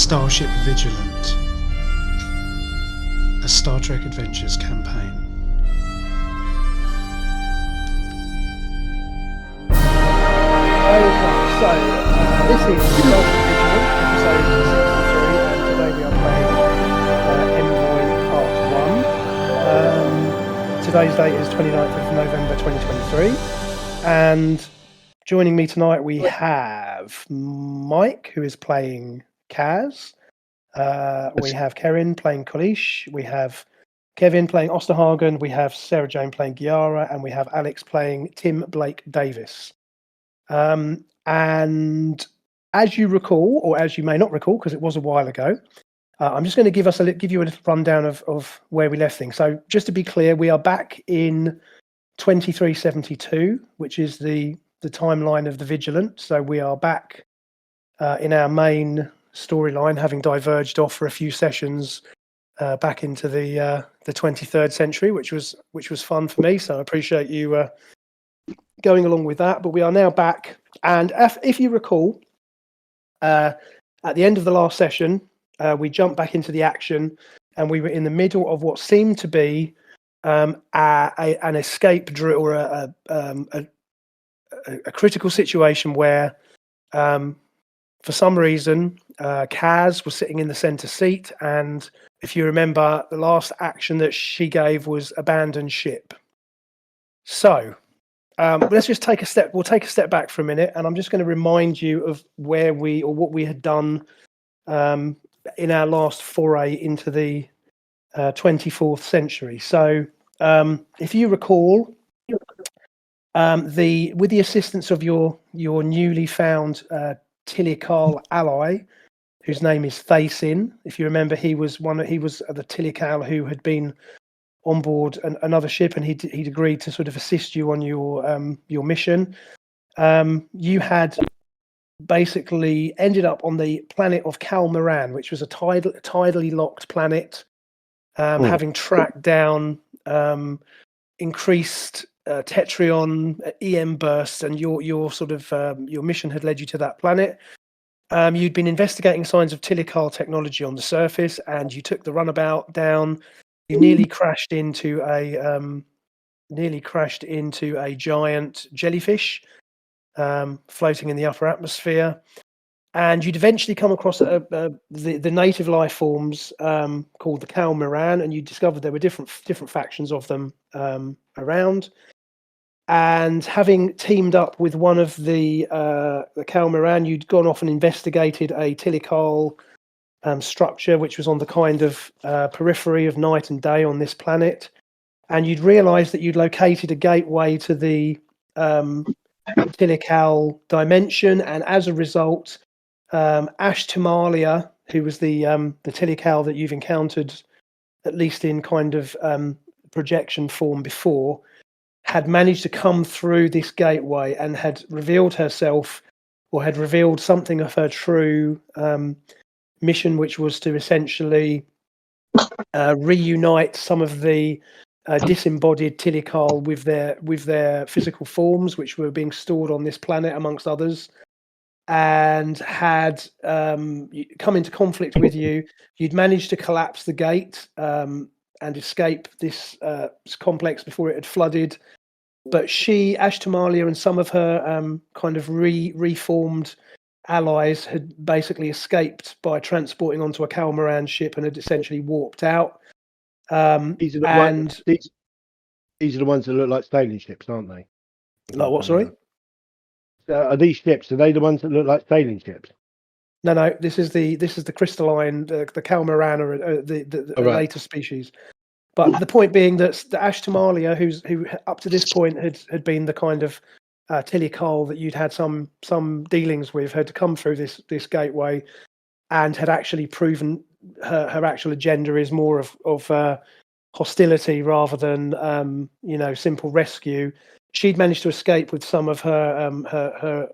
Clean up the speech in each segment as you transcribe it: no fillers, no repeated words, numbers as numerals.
Starship Vigilant, a Star Trek Adventures campaign. Okay, so this is Starship Vigilant, episode 63, and today we are playing Envoy Part 1. Today's date is 29th of November 2023, and joining me tonight we have Mike, who is playing Kaz. We have Kerrin playing Koleesh. We have Kevin playing Osterhagen. We have Sarah Jane playing Giara, and we have Alex playing Tim Blake Davis. And as you recall, or as you may not recall, because it was a while ago, I'm just going to give you a little rundown of where we left things. So just to be clear, we are back in 2372, which is the timeline of the Vigilant. So we are back in our main storyline, having diverged off for a few sessions back into the 23rd century, which was fun for me. So I appreciate you going along with that. But we are now back, and if you recall, at the end of the last session, we jumped back into the action, and we were in the middle of what seemed to be an escape drill, or a critical situation where, for some reason, Kaz was sitting in the center seat, and if you remember, the last action that she gave was abandon ship. So let's just take a step. We'll take a step back for a minute, and I'm just going to remind you of what we had done in our last foray into the 24th century. So if you recall, with the assistance of your newly found Tilical ally, whose name is Thasin. If you remember, he was the Tilical who had been on board another ship, and he'd agreed to sort of assist you on your mission. You had basically ended up on the planet of Kalmaran, which was a tidally locked planet, having tracked down increased Tetrion EM bursts, and your sort of your mission had led you to that planet. You'd been investigating signs of Tilical technology on the surface, and you took the runabout down. You nearly crashed into a giant jellyfish floating in the upper atmosphere, and you'd eventually come across the native life forms called the Kalmaran, and you discovered there were different factions of them around. And having teamed up with one of the Kalmaran, you'd gone off and investigated a Tilical structure, which was on the kind of periphery of night and day on this planet. And you'd realised that you'd located a gateway to the Tilical dimension, and as a result, Ashtamalia, who was the Tilical that you've encountered, at least in kind of projection form before, had managed to come through this gateway and had revealed herself, or had revealed something of her true mission, which was to essentially reunite some of the disembodied Tilical with their physical forms, which were being stored on this planet, amongst others, and had come into conflict with you. You'd managed to collapse the gate and escape this complex before it had flooded. But Ashtamalia, and some of her kind of reformed allies had basically escaped by transporting onto a Kalmaran ship and had essentially warped out. These are the ones that look like sailing ships, aren't they? Like what? Sorry. Are these ships? Are they the ones that look like sailing ships? No. This is the crystalline. The Kalmaran are the later species. But the point being that the Ashtamalia, who up to this point had been the kind of Tilical that you'd had some dealings with, had come through this gateway, and had actually proven her actual agenda is more of hostility rather than simple rescue. She'd managed to escape with some of her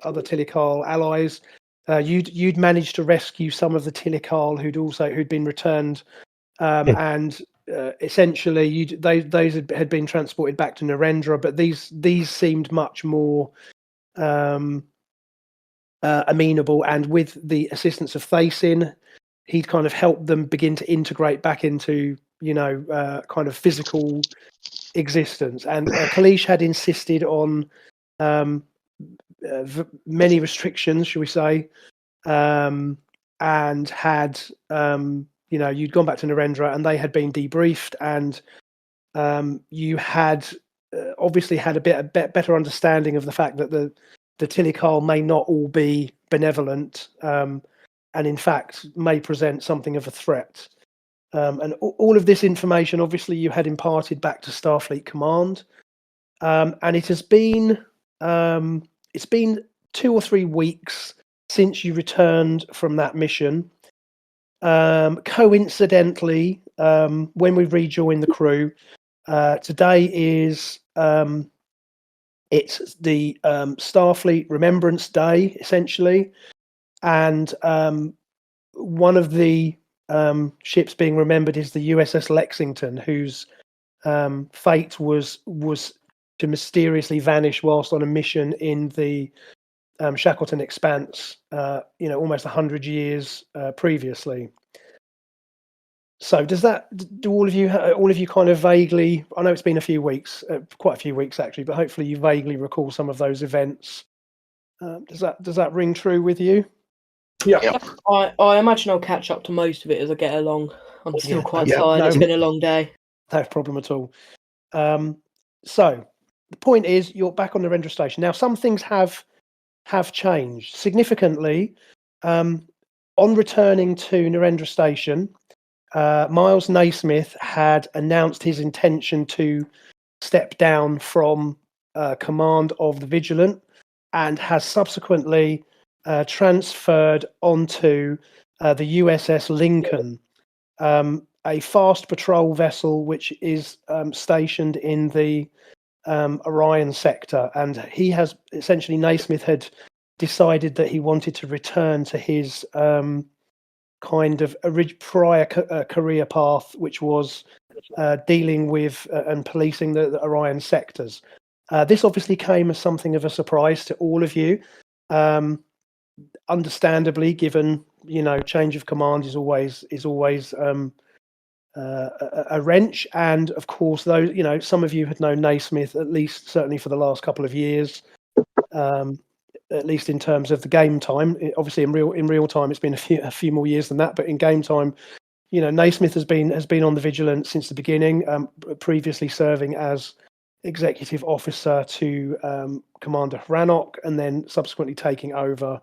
other Tilical allies. You'd managed to rescue some of the Tilical who'd been returned, and essentially those had been transported back to Narendra, but these seemed much more amenable, and with the assistance of Thasin, he'd kind of helped them begin to integrate back into, kind of physical existence. And Koleesh had insisted on many restrictions, shall we say, and had, you'd gone back to Narendra and they had been debriefed, and you had obviously had a better understanding of the fact that the Tilikal may not all be benevolent, and in fact may present something of a threat. And all of this information, obviously, you had imparted back to Starfleet Command, and it has been 2 or 3 weeks since you returned from that mission. Coincidentally, when we rejoined the crew, today is it's the Starfleet Remembrance Day, essentially, and one of the ships being remembered is the USS Lexington, whose fate was to mysteriously vanish whilst on a mission in the Shackleton Expanse, almost 100 years previously. So do all of you kind of vaguely, I know it's been a few weeks, quite a few weeks actually, but hopefully you vaguely recall some of those events. Does that ring true with you? Yeah. I imagine I'll catch up to most of it as I get along. I'm still quite tired. No, it's been a long day. No problem at all. So the point is, you're back on the Narendra station. Now, some things have changed significantly. On returning to Narendra station, Miles Naismith had announced his intention to step down from command of the Vigilant, and has subsequently transferred onto the USS Lincoln, a fast patrol vessel which is stationed in the Orion sector. And he has essentially, Naismith had decided that he wanted to return to his kind of prior career path, which was dealing with and policing the Orion sectors. This obviously came as something of a surprise to all of you, understandably, given change of command is always a wrench. And of course, those some of you had known Naismith, at least certainly for the last couple of years, at least in terms of the game time. Obviously, in real time, it's been a few more years than that. But in game time, Naismith has been on the Vigilant since the beginning, previously serving as executive officer to Commander Hranok, and then subsequently taking over.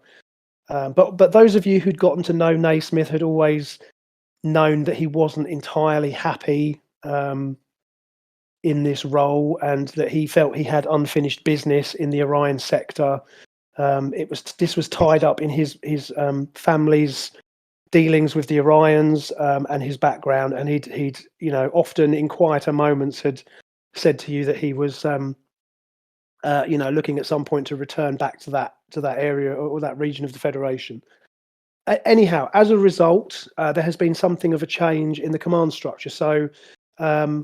But those of you who'd gotten to know Naismith had always known that he wasn't entirely happy in this role, and that he felt he had unfinished business in the Orion sector. This was tied up in his family's dealings with the Orions, and his background, and he'd often in quieter moments had said to you that he was looking at some point to return back to that area or that region of the Federation. Anyhow, as a result, there has been something of a change in the command structure. So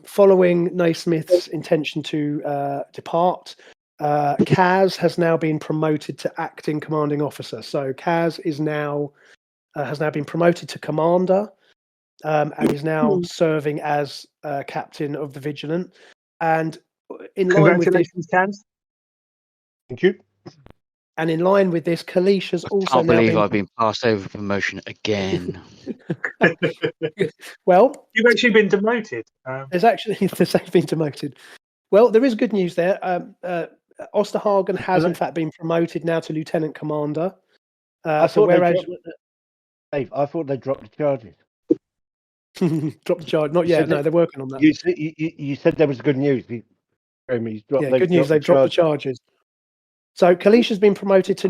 following Naismith's intention to depart, Kaz has now been promoted to acting commanding officer. So Kaz is now has now been promoted to commander, and is now serving as captain of the Vigilant. And in line with this, Kaz. Thank you. And in line with this, Koleesh has also I've been passed over promotion again. Well, you've actually been demoted. There's been demoted. Well, there is good news there. Osterhagen has in fact been promoted now to lieutenant commander. I thought they dropped the charges. Dropped the charge? Not yet. No, they're working on that. You said there was good news. Good news. They've dropped the charges. So Koleesh has been promoted to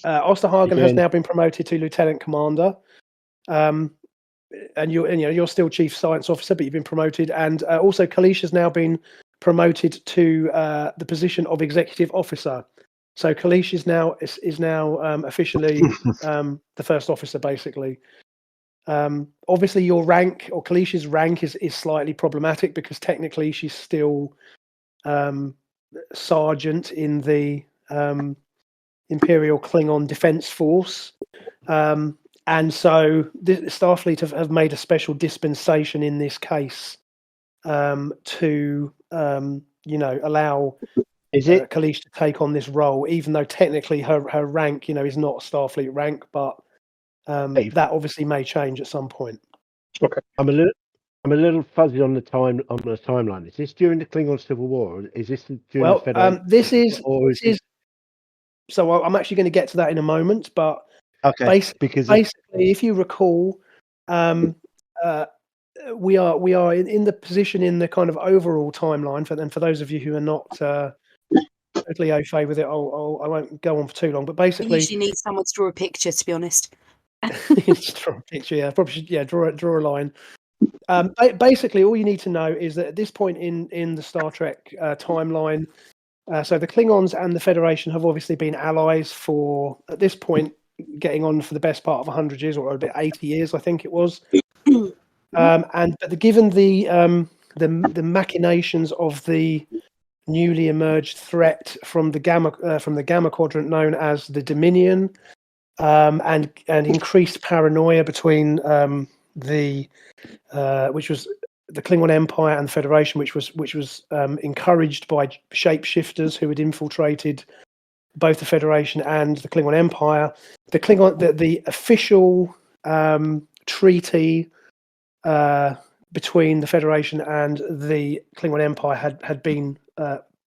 Osterhagen has now been promoted to lieutenant commander, and you're still chief science officer, but you've been promoted. And also Koleesh has now been promoted to the position of executive officer. So Koleesh is now officially the first officer, basically. Obviously, your rank, or Koleesh's rank, is slightly problematic because technically she's still sergeant in the Imperial Klingon Defense Force. And so the Starfleet have made a special dispensation in this case to allow Koleesh to take on this role, even though technically her rank, is not a Starfleet rank, but that obviously may change at some point. Okay, I'm a little fuzzy on the timeline. Is this during the Klingon Civil War? Or is this during the Federation? This is. So I'm actually going to get to that in a moment, but basically, if you recall, we are in the position in the kind of overall timeline. For those of you who are not totally au fait with it, I won't go on for too long. But basically, you usually need someone to draw a picture, to be honest. Draw a picture, yeah. Probably should, draw a line. Basically, all you need to know is that at this point in the Star Trek timeline, so the Klingons and the Federation have obviously been allies for, at this point, getting on for the best part of 100 years, or a bit 80 years, I think it was. But given the machinations of the newly emerged threat from the Gamma Quadrant known as the Dominion, and increased paranoia between which was the Klingon Empire and the Federation, which was encouraged by shapeshifters who had infiltrated both the Federation and the Klingon Empire. The official treaty between the Federation and the Klingon Empire had been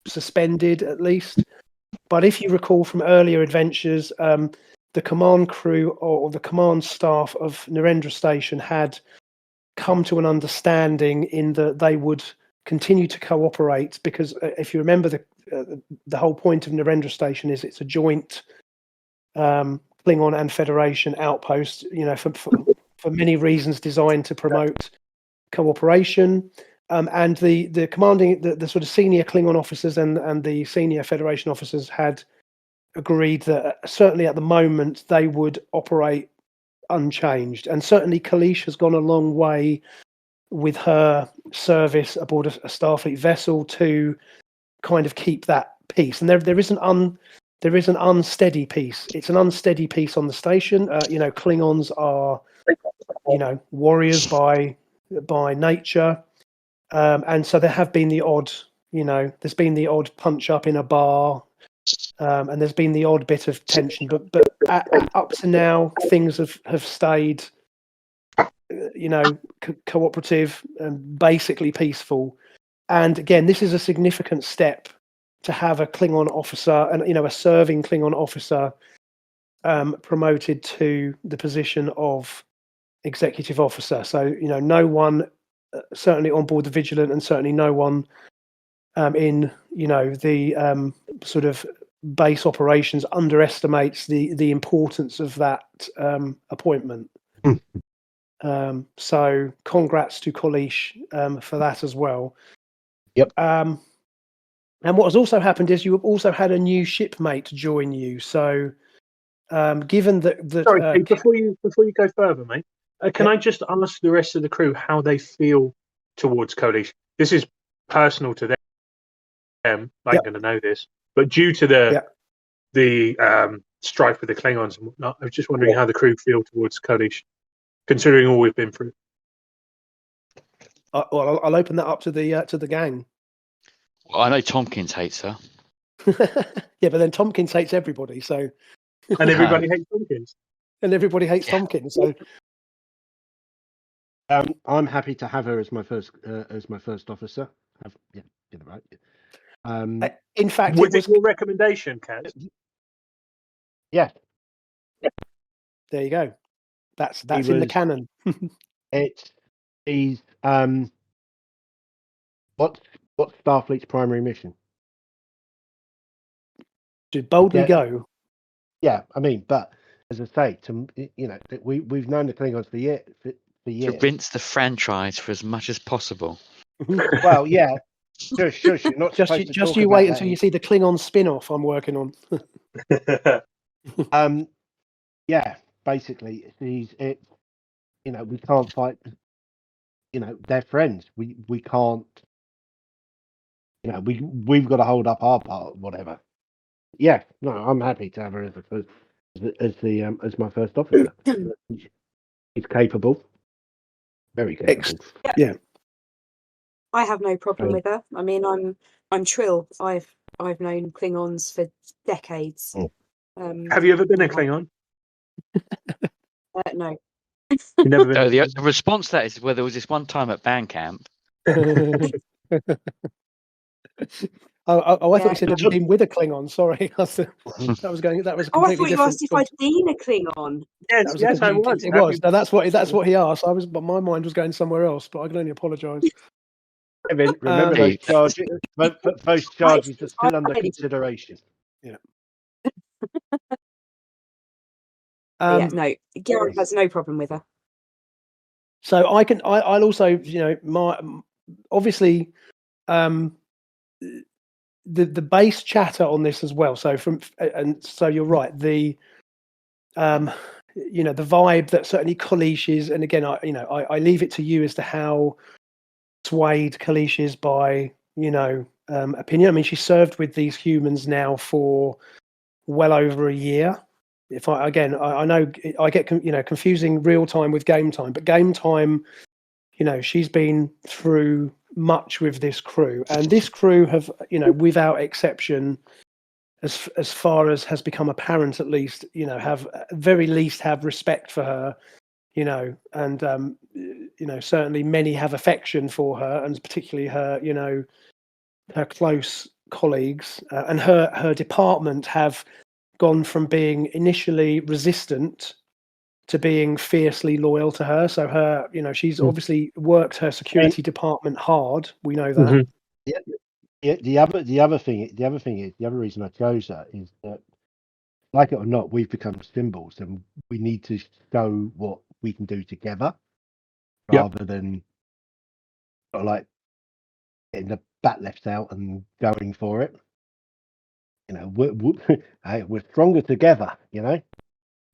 suspended, at least. But if you recall from earlier adventures, the command crew or the command staff of Narendra Station had come to an understanding in that they would continue to cooperate, because if you remember, the whole point of Narendra Station is it's a joint Klingon and Federation outpost, for many reasons designed to promote cooperation. And the commanding, the sort of senior Klingon officers and the senior Federation officers had agreed that certainly at the moment they would operate unchanged. And certainly Koleesh has gone a long way with her service aboard a Starfleet vessel to kind of keep that peace. And there is an unsteady peace. It's an unsteady peace on the station. Klingons are, warriors by nature. And so there have been the odd, there's been the odd punch up in a bar, and there's been the odd bit of tension, but up to now things have stayed, cooperative and basically peaceful. And again, this is a significant step to have a Klingon officer and a serving Klingon officer promoted to the position of executive officer. So no one, certainly on board the Vigilant, and certainly no one in the sort of base operations underestimates the importance of that appointment. So congrats to Koleesh for that as well. Yep. And what has also happened is you have also had a new shipmate join you. So given that sorry, before you go further, mate, can I just ask the rest of the crew how they feel towards Koleesh? This is personal to them. They're going to know this, but due to the strife with the Klingons and whatnot, I was just wondering how the crew feel towards Koleesh, considering all we've been through. Well, I'll open that up to the gang. Well, I know Tompkins hates her. Yeah, but then Tompkins hates everybody, so. And everybody hates Tompkins. And everybody hates Tompkins, so. I'm happy to have her as my first officer. Right. In fact, was it your recommendation, Kaz? Yeah. There you go. That's in the canon. He's what's Starfleet's primary mission? To boldly go. Yeah, I mean, but as I say, we've known the Klingons for years. To rinse the franchise for as much as possible. Well, yeah. Sure. Not just you wait until you see the Klingon spin-off I'm working on. Yeah, basically, we can't fight. They're friends. We can't. We've got to hold up our part, whatever. yeah, no, I'm happy to have her as my first officer. She's capable, very capable. Yeah. I have no problem with her. I mean, I'm Trill. I've known Klingons for decades. Have you ever been a Klingon? No. You've never been. No, the response to that is, well, there was this one time at band camp. I thought you said, have you been with a Klingon? Sorry. That was a Oh, I completely thought you asked if I'd been a Klingon. Yes, I was. It was. No, that's what he asked. But my mind was going somewhere else, but I can only apologise. Remember those charges? Those charges are still under consideration. Yeah. Yeah, no, Garrett has no problem with her. So I'll also, obviously, the base chatter on this as well. So so you're right. The the vibe that certainly Koleesh is, and again, I leave it to you as to how swayed Koleesh is by opinion. I mean, she served with these humans now for well over a year. I know I get confusing real time with game time, but game time, she's been through much with this crew, and this crew have, without exception, as far as has become apparent, at least, have very least have respect for her, and certainly many have affection for her, and particularly her, her close colleagues, and her department have gone from being initially resistant to being fiercely loyal to her. So her, she's obviously worked her security department hard. We know that. Mm-hmm. Yeah. The other reason I chose her is that, like it or not, we've become symbols, and we need to show what we can do together, rather than sort of like getting the bat left out and going for it. We're stronger together.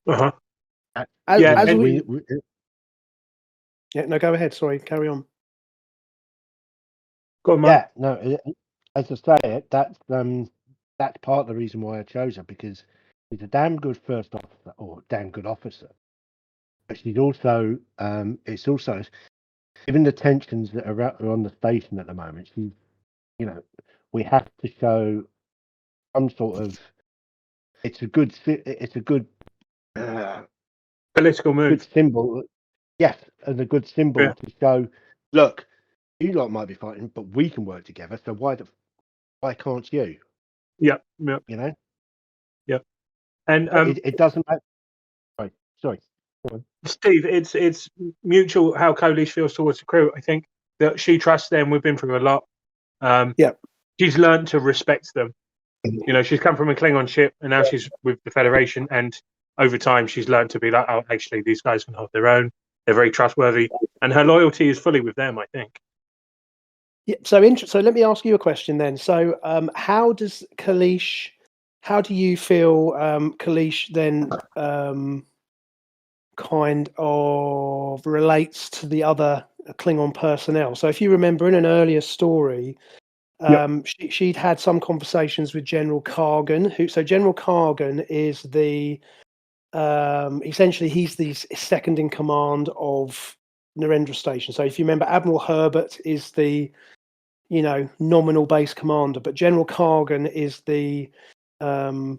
Uh-huh. No, go ahead. Sorry, carry on. Go on, Mark. Yeah, no. As I say, that's part of the reason why I chose her, because she's a damn good first officer, or damn good officer. But she's also, it's also, given the tensions that are on the station at the moment, she's, we have to show some sort of. It's a good political move. Good symbol, yes, and a good symbol to show. Look, you lot might be fighting, but we can work together. So why can't you? Yeah. Yeah. And it doesn't matter. Sorry. Steve, it's mutual how Koleesh feels towards the crew. I think that she trusts them. We've been through a lot. She's learned to respect them. She's come from a Klingon ship, and now she's with the Federation. And over time, she's learned to be like, oh, actually, these guys can hold their own. They're very trustworthy, and her loyalty is fully with them, I think. Yeah. So let me ask you a question then. So, how do you feel Koleesh then kind of relates to the other Klingon personnel? So if you remember in an earlier story, she'd had some conversations with General Kargan. So General Kargan is the essentially he's the second in command of Narendra Station. So if you remember, Admiral Herbert is the nominal base commander, but General Kargan is the I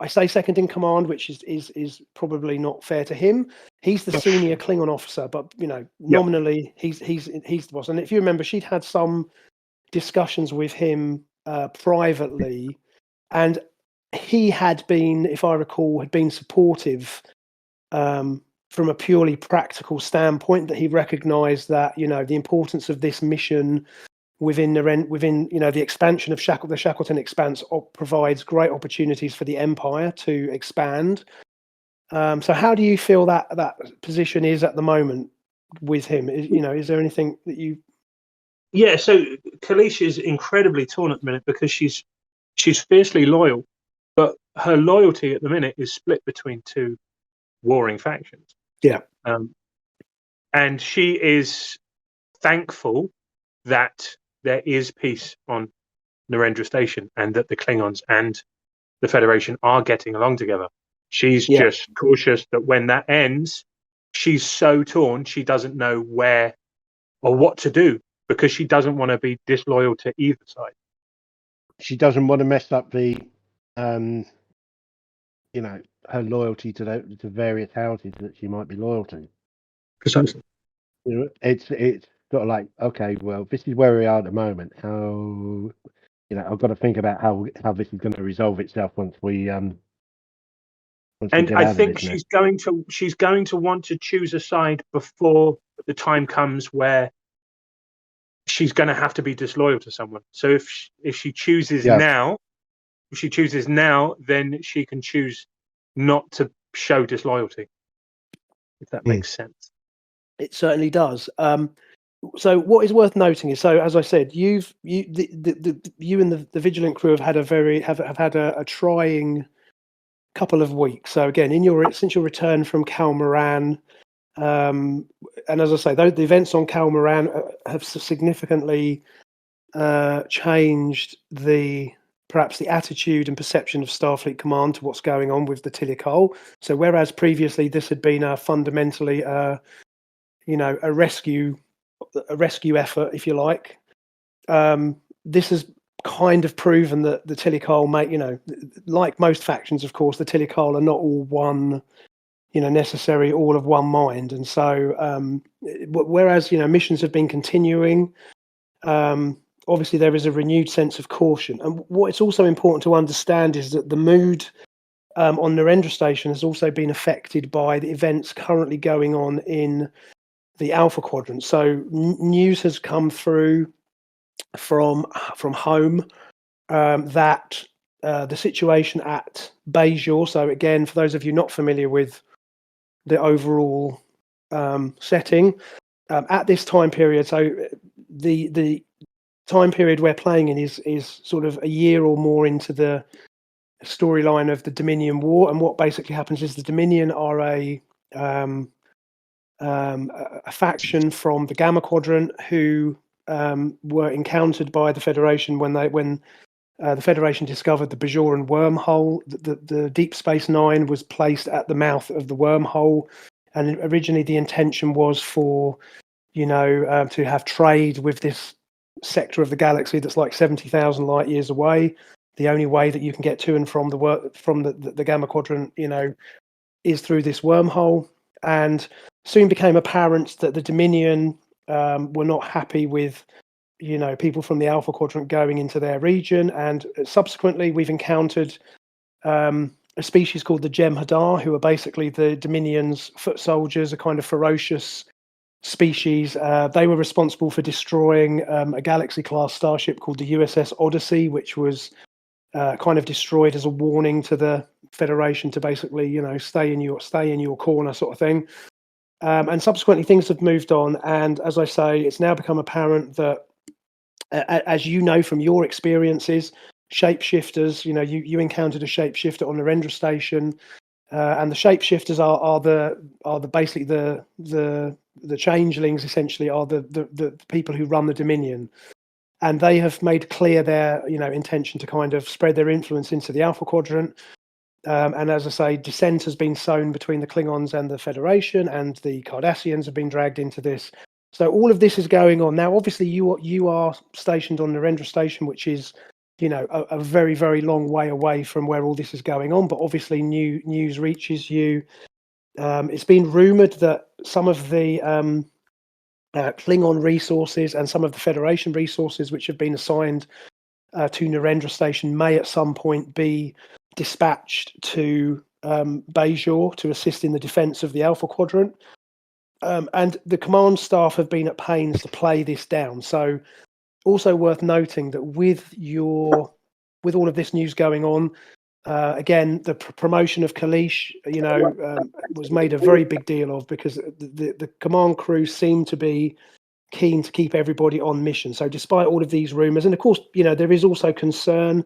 say second in command, which is probably not fair to him. He's the senior Klingon officer, but nominally he's the boss. And if you remember, she'd had some discussions with him privately, and he had been, if I recall, supportive from a purely practical standpoint, that he recognised that the importance of this mission within the expansion of the Shackleton Expanse provides great opportunities for the Empire to expand. So how do you feel that position is at the moment with him? Is there anything that you? Yeah, so Koleesh is incredibly torn at the minute because she's fiercely loyal, but her loyalty at the minute is split between two warring factions. Yeah. And she is thankful that there is peace on Narendra Station, and that the Klingons and the Federation are getting along together. She's just cautious that when that ends, she's so torn she doesn't know where or what to do, because she doesn't want to be disloyal to either side. She doesn't want to mess up the, her loyalty to various houses that she might be loyal to. Precisely. It's sort of like, okay, well, this is where we are at the moment. How, I've got to think about how this is going to resolve itself once we and I think she's going to want to choose a side before the time comes where she's going to have to be disloyal to someone. So if she chooses now, then she can choose not to show disloyalty. If that makes sense. It certainly does. So what is worth noting is, so as I said, you and the Vigilant crew have had a trying couple of weeks. So again, since your return from Calmaran, and as I say, the events on Calmaran have significantly changed perhaps the attitude and perception of Starfleet Command to what's going on with the Tilical. So whereas previously this had been fundamentally a rescue effort, if you like, this has kind of proven that the Tilical like most factions, of course, the Tilical are not all one, necessary all of one mind. And so whereas missions have been continuing, obviously there is a renewed sense of caution. And what it's also important to understand is that the mood on Narendra Station has also been affected by the events currently going on in the Alpha Quadrant. So news has come through from home that the situation at Bajor, so again, for those of you not familiar with the overall setting, at this time period, so the time period we're playing in is sort of a year or more into the storyline of the Dominion War. And what basically happens is the Dominion are a faction from the Gamma Quadrant who were encountered by the Federation when the Federation discovered the Bajoran wormhole. The Deep Space Nine was placed at the mouth of the wormhole, and originally the intention was for to have trade with this sector of the galaxy that's like 70,000 light years away. The only way that you can get to and from the Gamma Quadrant, is through this wormhole. And soon became apparent that the Dominion were not happy with people from the Alpha Quadrant going into their region. And subsequently we've encountered a species called the Jem'Hadar, who are basically the Dominion's foot soldiers, a kind of ferocious species. They were responsible for destroying a galaxy class starship called the USS Odyssey, which was kind of destroyed as a warning to the Federation to basically stay in your corner, sort of thing. And subsequently things have moved on, and as I say, it's now become apparent that as from your experiences, shapeshifters, you encountered a shapeshifter on Narendra Station, and the shapeshifters are basically the changelings, essentially, are the people who run the Dominion. And they have made clear their intention to kind of spread their influence into the Alpha Quadrant. And as I say, dissent has been sown between the Klingons and the Federation, and the Cardassians have been dragged into this. So all of this is going on now. Obviously, you are stationed on Narendra Station, which is a very, very long way away from where all this is going on. But obviously, news reaches you. It's been rumored that some of the Klingon resources and some of the Federation resources which have been assigned to Narendra Station may at some point be dispatched to Bajor to assist in the defense of the Alpha Quadrant. And the command staff have been at pains to play this down. So also worth noting that with all of this news going on, again, the promotion of Koleesh, was made a very big deal of, because the command crew seemed to be keen to keep everybody on mission. So despite all of these rumours, and of course, there is also concern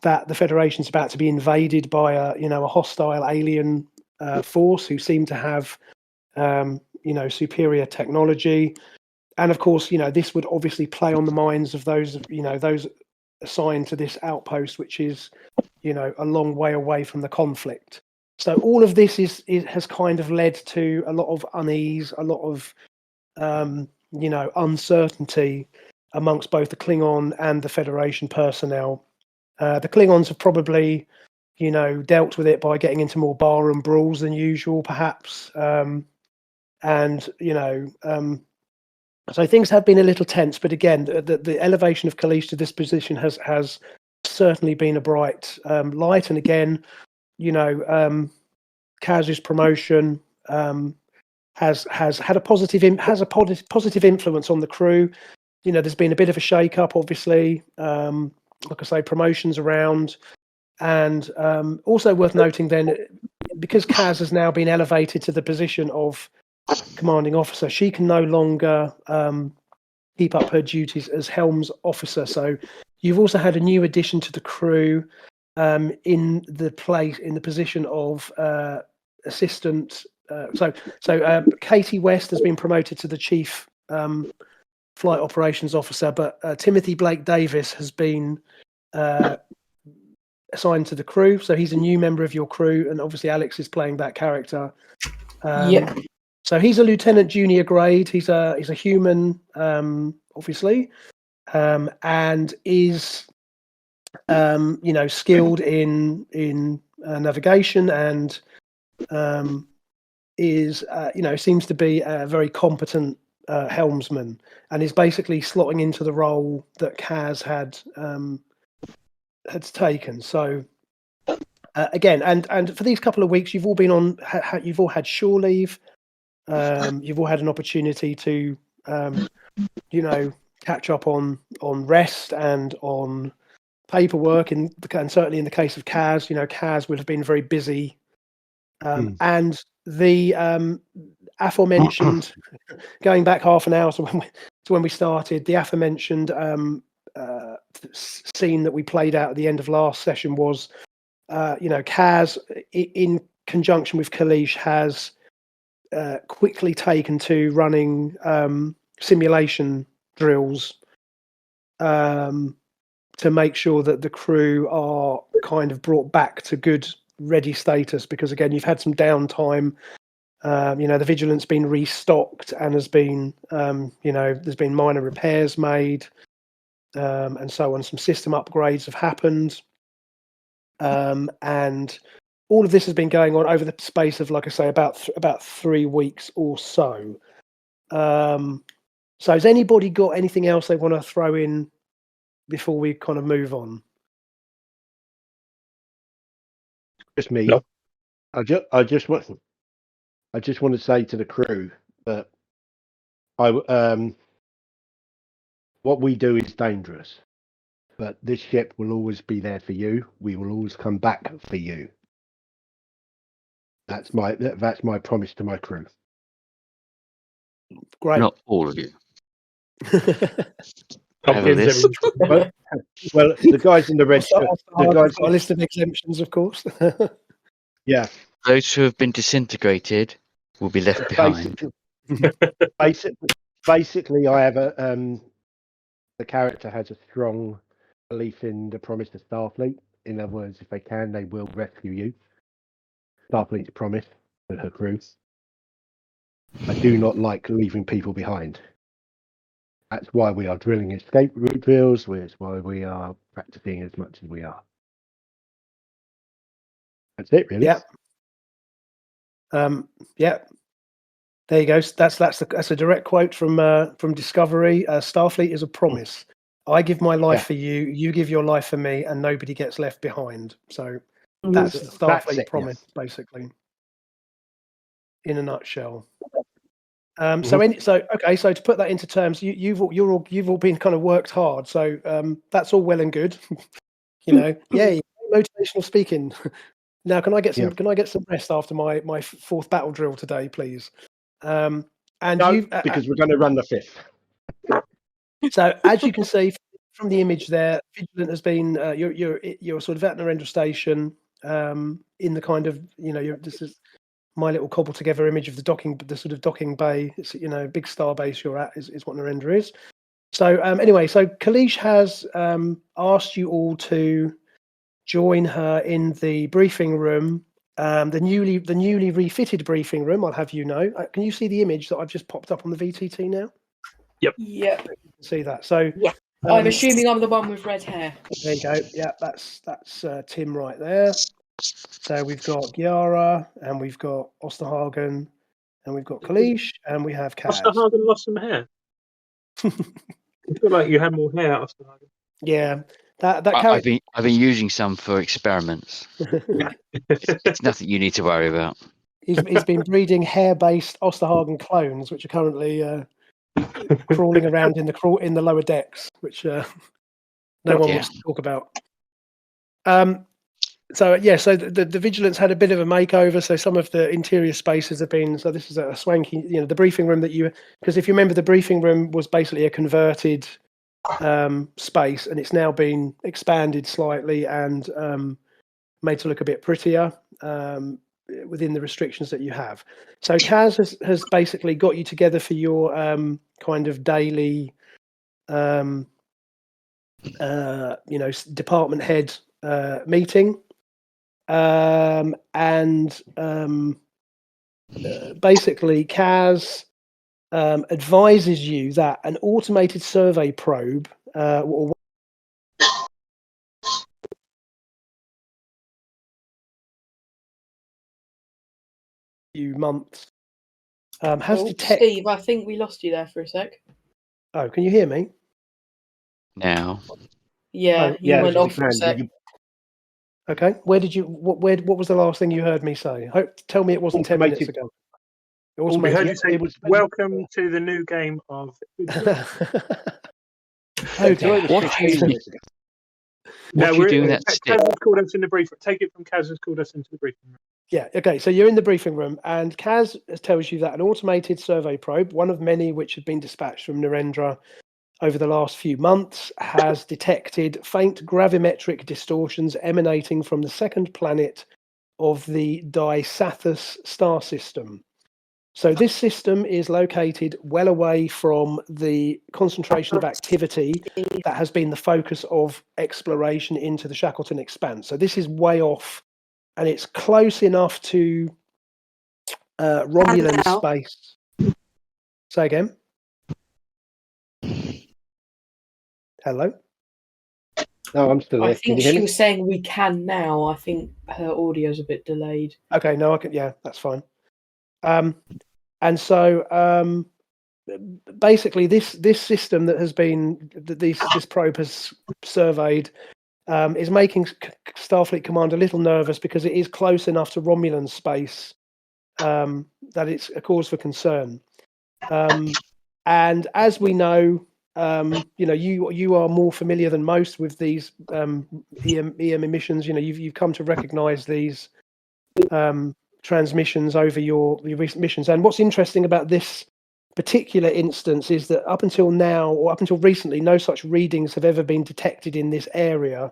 that the Federation's about to be invaded by a hostile alien force who seem to have superior technology. And of course, this would obviously play on the minds of those assigned to this outpost, which is, a long way away from the conflict. So all of this has kind of led to a lot of unease, a lot of uncertainty amongst both the Klingon and the Federation personnel. The Klingons have probably, dealt with it by getting into more barroom brawls than usual, perhaps. So things have been a little tense, but again, the elevation of Koleesh to this position has certainly been a bright light. And again, Kaz's promotion has had a positive influence on the crew. There's been a bit of a shake-up, obviously. Like I say, promotions around, and also worth noting then, because Kaz has now been elevated to the position of commanding officer, she can no longer keep up her duties as helms officer. So you've also had a new addition to the crew in the position of assistant. So Katie West has been promoted to the chief flight operations officer, but Timothy Blake Davis has been assigned to the crew. So he's a new member of your crew, and obviously Alex is playing that character. So he's a lieutenant junior grade. He's a human, obviously, and is skilled in navigation, and is seems to be a very competent helmsman, and is basically slotting into the role that Kaz had taken. So again, and for these couple of weeks, you've all been on. You've all had shore leave. You've all had an opportunity to, catch up on rest and on paperwork, and certainly in the case of Kaz, Kaz would have been very busy. And the aforementioned, going back half an hour to when we started, the aforementioned scene that we played out at the end of last session was, Kaz, in conjunction with Koleesh, has quickly taken to running simulation drills to make sure that the crew are kind of brought back to good ready status, because again, you've had some downtime. The Vigilant's been restocked and has been there's been minor repairs made, and so on. Some system upgrades have happened, and all of this has been going on over the space of, like I say, about 3 weeks or so. So has anybody got anything else they want to throw in before we kind of move on? Just me. No. I just want to say to the crew that what we do is dangerous, but this ship will always be there for you. We will always come back for you. That's my promise to my crew. Great. Not all of you. Pumpkins, list. everyone. Well, the guys in the red shirt, the guys, got a list of exemptions, of course. yeah. Those who have been disintegrated will be left behind. Basically, I have the character has a strong belief in the promise to Starfleet. In other words, if they can, they will rescue you. Starfleet's promise to her crew. I do not like leaving people behind. That's why we are drilling escape route drills. It's why we are practicing as much as we are. That's it, really. Yeah. Yeah. There you go. That's a direct quote from Discovery. Starfleet is a promise. I give my life for you. You give your life for me, and nobody gets left behind. So that's the Starfleet promise, basically, in a nutshell. So to put that into terms, you've all been kind of worked hard. So that's all well and good. Motivational speaking. Now, can I get some rest after my fourth battle drill today, please? Because we're going to run the fifth. So as you can see from the image there, Vigilant has been you're sort of at Narendra Station in the kind of this is my little cobbled together image of the sort of docking bay. It's big star base you're at is what Narendra is. So anyway, so Koleesh has asked you all to join her in the briefing room, the newly refitted briefing room. I'll have you know. Can you see the image that I've just popped up on the VTT now? Yep. You can see that. So Yeah. I'm assuming I'm the one with red hair. there you go. Yeah, that's Tim right there. So we've got Giara, and we've got Osterhagen, and we've got Koleesh, and we have Kaz. Osterhagen lost some hair. I feel like you had more hair, Osterhagen. Yeah, that I've been using some for experiments. character. It's nothing you need to worry about. He's been breeding hair-based Osterhagen clones, which are currently crawling around in the lower decks, which no one wants to talk about. So the Vigilance had a bit of a makeover. So some of the interior spaces have been. So this is a swanky, the briefing room because if you remember, the briefing room was basically a converted space, and it's now been expanded slightly and made to look a bit prettier within the restrictions that you have. So Kaz has basically got you together for your kind of daily, department head meeting, and basically Kaz advises you that an automated survey probe or few months has detected. Steve, I think we lost you there for a sec. Oh, can you hear me Now, Yeah, you went off for a sec. Okay, where what was the last thing you heard me say? Tell me it wasn't 10 minutes ago. We heard you say, welcome to the new game of... Okay. What you doing that stick? Kaz has called us in the briefing. Take it from Kaz has called us into the briefing room. Yeah, okay, so you're in the briefing room, and Kaz tells you that an automated survey probe, one of many which have been dispatched from Narendra over the last few months, has detected faint gravimetric distortions emanating from the second planet of the Disathus star system. So this system is located well away from the concentration of activity that has been the focus of exploration into the Shackleton Expanse. So this is way off, and it's close enough to Romulan space. Say again. Hello? No, I'm still there. I think she was saying we can now. I think her audio's a bit delayed. Okay, no, I can. Yeah, that's fine. And so basically, this system that has been this probe has surveyed is making Starfleet Command a little nervous because it is close enough to Romulan space that it's a cause for concern. And as we know, you are more familiar than most with these EM emissions. You've come to recognise these transmissions over your recent missions. And what's interesting about this particular instance is that up until now, or up until recently, no such readings have ever been detected in this area.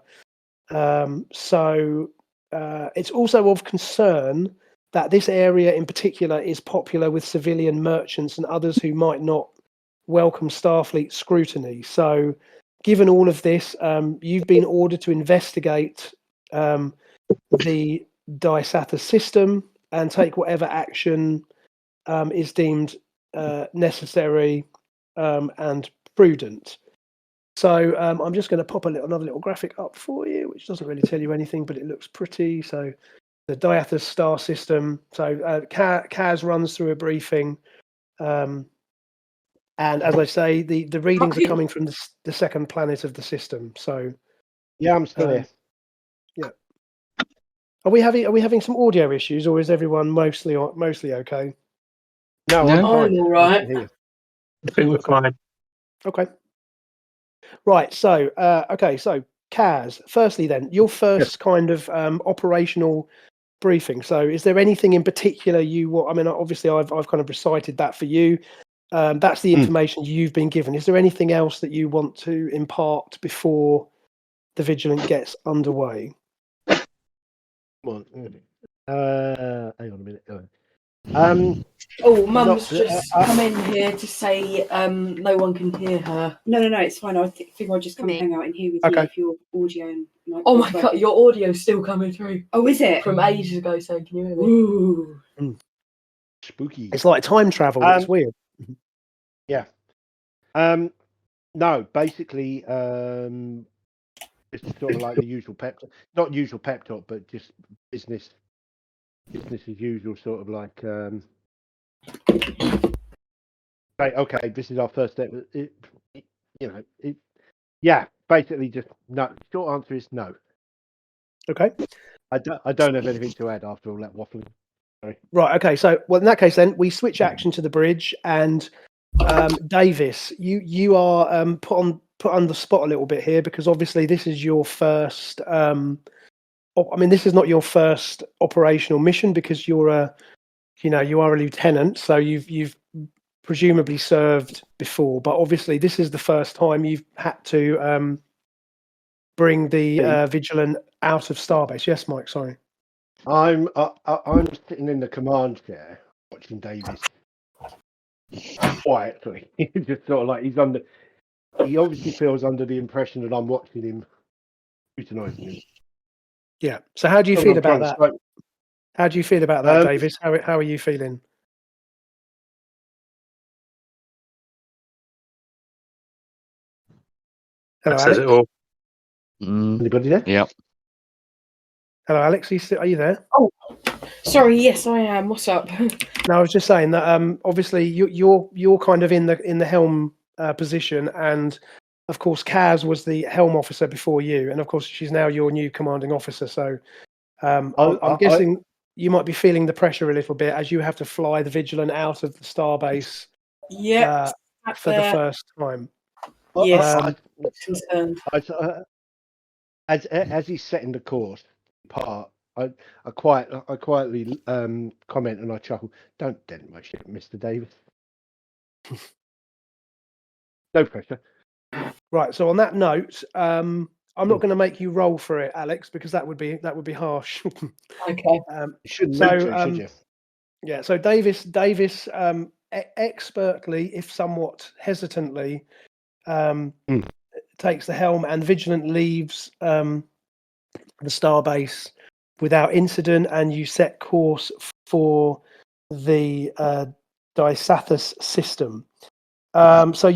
So it's also of concern that this area in particular is popular with civilian merchants and others who might not welcome Starfleet scrutiny. So given all of this, you've been ordered to investigate the Disathus system and take whatever action is deemed necessary and prudent. So I'm just going to pop another little graphic up for you, which doesn't really tell you anything, but it looks pretty. So the Diathus star system. So Kaz runs through a briefing. And as I say, the readings are coming from the second planet of the system. So yeah, I'm still here. Yeah. Are we having some audio issues, or is everyone mostly okay? No, I'm fine. All right. I think we're fine. Okay. Right. So, So, Kaz, firstly, then your first kind of operational briefing. So, is there anything in particular you want? I mean, obviously, I've kind of recited that for you. That's the information you've been given. Is there anything else that you want to impart before the Vigilant gets underway? Hang on a minute. Oh, Mum's Not- just come in here to say no one can hear her. No, it's fine. I figure I'll just come hang out in here with you if your audio and Oh my god, your audio's still coming through. Oh, is it? From ages ago, so can you hear me? Ooh. Spooky. It's like time travel. It's weird. Yeah. No, basically, it's sort of like the usual not usual pep talk, but just business as usual, sort of like. Right, okay, this is our first step. Yeah, basically just no. Short answer is no. Okay. I don't have anything to add after all that waffling. Sorry. Right. Okay. So, well, in that case, then we switch action to the bridge, and Davis, you are put on the spot a little bit here because obviously this is your first. This is not your first operational mission because you are a lieutenant, so you've presumably served before, but obviously this is the first time you've had to bring the Vigilant out of Starbase. Yes, Mike. Sorry. I'm sitting in the command chair watching Davis quietly. He's just sort of like he obviously feels under the impression that I'm watching him scrutinizing him. Yeah. So how do you feel about that? How do you feel about that, Davis? How are you feeling? Hello, that says Alex. it all. Anybody there? Yeah. Hello, Alex. Are you there? Oh, sorry. Yes, I am. What's up? No, I was just saying that obviously you're kind of in the helm position, and of course Kaz was the helm officer before you, and of course she's now your new commanding officer. So I'm guessing you might be feeling the pressure a little bit as you have to fly the Vigilant out of the Starbase. Yeah, for the first time. Yes, concerned. As he's setting the course part, I quietly comment and I chuckle. Don't dent my shit, Mr. Davis. No pressure. Right. So on that note, I'm not going to make you roll for it, Alex, because that would be harsh. Okay. Shouldn't should you? Yeah. So Davis, expertly, if somewhat hesitantly, takes the helm, and Vigilant leaves the Starbase without incident, and you set course for the Dysathus system. So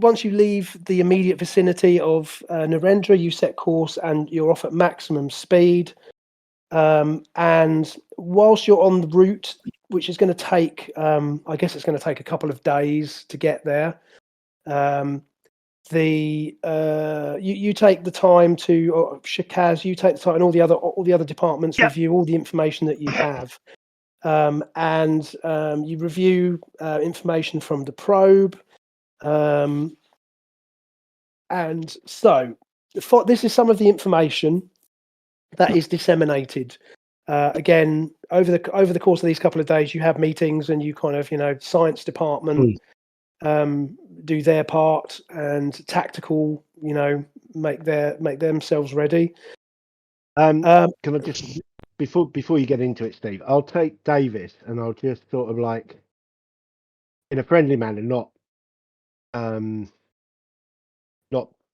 once you leave the immediate vicinity of Narendra, you set course and you're off at maximum speed. And whilst you're on the route, which is going to take, I guess it's going to take a couple of days to get there. You take the time to, or Shikaz, you take the time, and all the other departments review all the information that you have. And you review information from the probe. And so this is some of the information that is disseminated. Again, over the course of these couple of days, you have meetings and you kind of, science department do their part, and tactical, make themselves ready. Can I just before you get into it, Steve? I'll take Davis and I'll just sort of like, in a friendly manner, not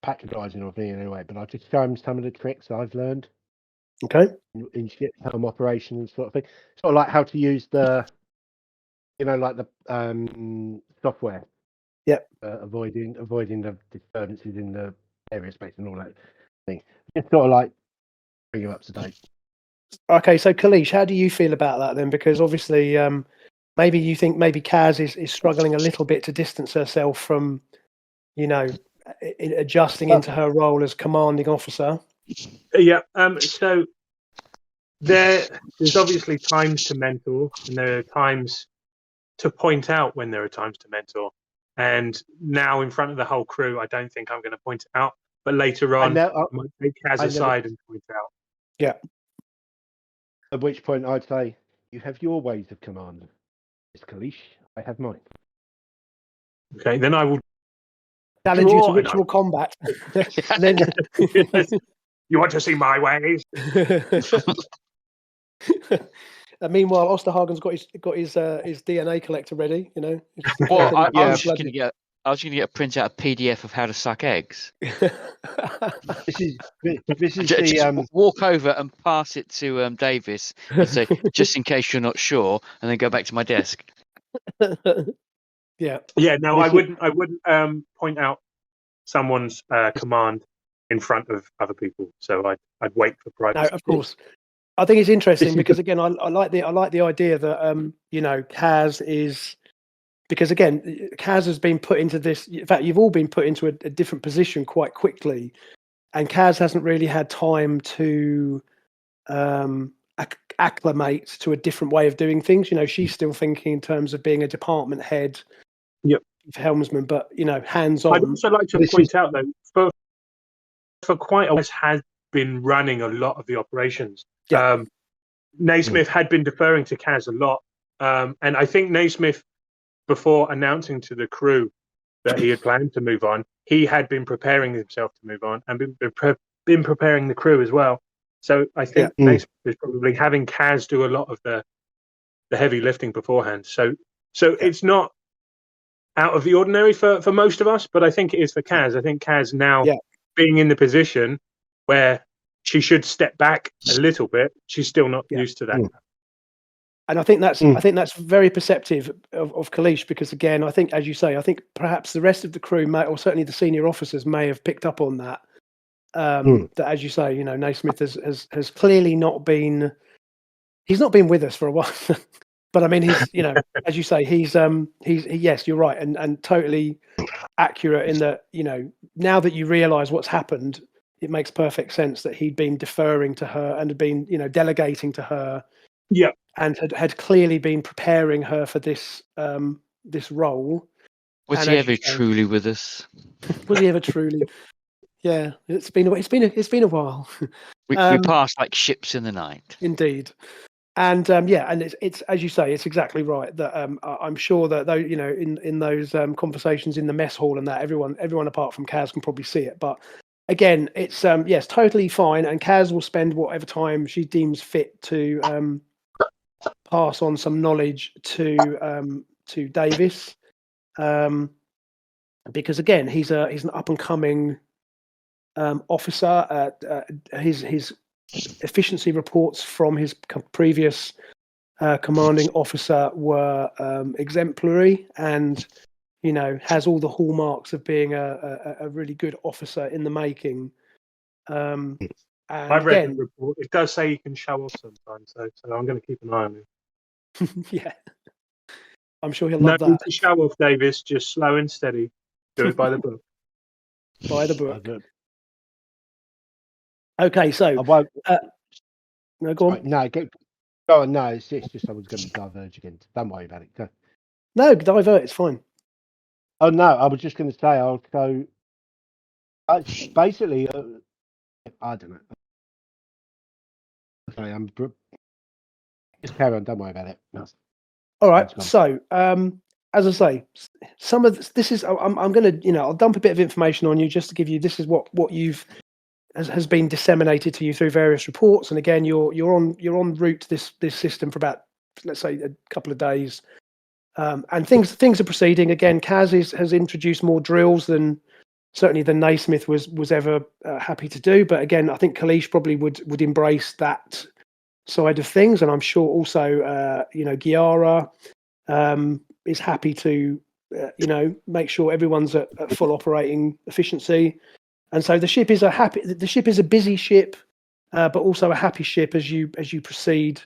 patronising or anything anyway, but I'll just show him some of the tricks I've learned. Okay. In ship helm operations, sort of thing. Sort of like how to use the, like the software. Yep. Avoiding the disturbances in the area space and all that thing. Just sort of like bring you up to date. Okay, so Koleesh, how do you feel about that then? Because obviously, maybe you think maybe Kaz is struggling a little bit to distance herself from, adjusting into her role as commanding officer. Yeah. So there's obviously times to mentor, and there are times to point out when there are times to mentor. And now, in front of the whole crew, I don't think I'm going to point it out. But later on, I might take Kaz aside and point it out. Yeah. At which point I'd say, "You have your ways of command, Miss Koleesh. I have mine." Okay, then I will challenge you to ritual combat. And then you want to see my ways? Meanwhile, Osterhagen's got his DNA collector ready. You know. Well, I Yeah. was just going to get. I was going to get a print out a PDF of how to suck eggs. This is Just the walk over and pass it to Davis and say, just in case you're not sure, and then go back to my desk. Yeah. Yeah, no, This I is- wouldn't point out someone's command in front of other people. So I'd wait for No, privacy. of course. I think it's interesting This is because again, I like the idea that you know, Kaz is, because again, Kaz has been put into this. In fact, you've all been put into a different position quite quickly, and Kaz hasn't really had time to acclimate to a different way of doing things. You know, she's still thinking in terms of being a department head, Yep, helmsman, but you know, hands I'd on. also like to This point out though, for quite a while, has been running a lot of the operations. Yeah. Naismith had been deferring to Kaz a lot, and I think Naismith, before announcing to the crew that he had planned to move on, he had been preparing himself to move on and been preparing the crew as well. So I think Naismith is probably having Kaz do a lot of the heavy lifting beforehand. So it's not out of the ordinary for most of us, but I think it is for Kaz. I think Kaz now being in the position where she should step back a little bit, she's still not used to that. And I think that's very perceptive of Koleesh, because again, I think, as you say, I think perhaps the rest of the crew may, or certainly the senior officers may have picked up on that. That, as you say, you know, Naismith has clearly not been. He's not been with us for a while, but I mean, he's, you know, as you say, he's yes, you're right, and totally accurate in that, you know, now that you realise what's happened, it makes perfect sense that he'd been deferring to her and had been, you know, delegating to her. Yeah. And had clearly been preparing her for this this role. Was And he as ever you say, truly with us? Was he ever trury? Yeah, it's been a while. We passed like ships in the night. Indeed. And yeah, and it's as you say, it's exactly right that I'm sure that though, you know, in those conversations in the mess hall and that everyone apart from Kaz can probably see it. But again, it's yes, totally fine, and Kaz will spend whatever time she deems fit to pass on some knowledge to Davis, because again, he's an up and coming officer. His efficiency reports from his previous commanding officer were exemplary, and you know, has all the hallmarks of being a really good officer in the making. And I've read again, the report. It does say he can show off sometimes, so I'm going to keep an eye on him. yeah, I'm sure he'll love No that. need to show off, Davis. Just slow and steady. Do it by the book. By the book. Okay, so no, go on. No, go on. No, it's just I was going to diverge again. Don't worry about it. Go. No, divert. It's fine. Oh no, I was just going to say. I'll go. Basically, I don't know. Okay, I'm just carry on. Don't worry about it. No. All right. So, as I say, some of this is I'm going to, you know, I'll dump a bit of information on you just to give you. This is what you've has been disseminated to you through various reports. And again, you're en route to this system for about, let's say, a couple of days. And things are proceeding. Again, Kaz has introduced more drills than Naismith was ever happy to do. But again, I think Koleesh probably would embrace that side of things, and I'm sure also you know, Giara is happy to you know, make sure everyone's at full operating efficiency. And so the ship is a busy ship, but also a happy ship as you proceed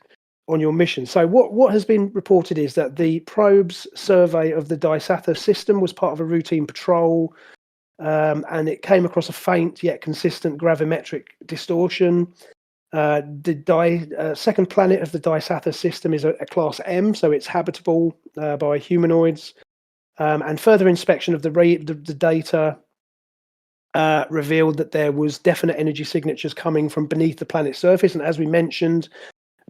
on your mission. So what has been reported is that the probe's survey of the Dysatha system was part of a routine patrol, and it came across a faint yet consistent gravimetric distortion. The second planet of the Dysatha system is a class M, so it's habitable by humanoids. And further inspection of the data revealed that there was definite energy signatures coming from beneath the planet's surface. And as we mentioned,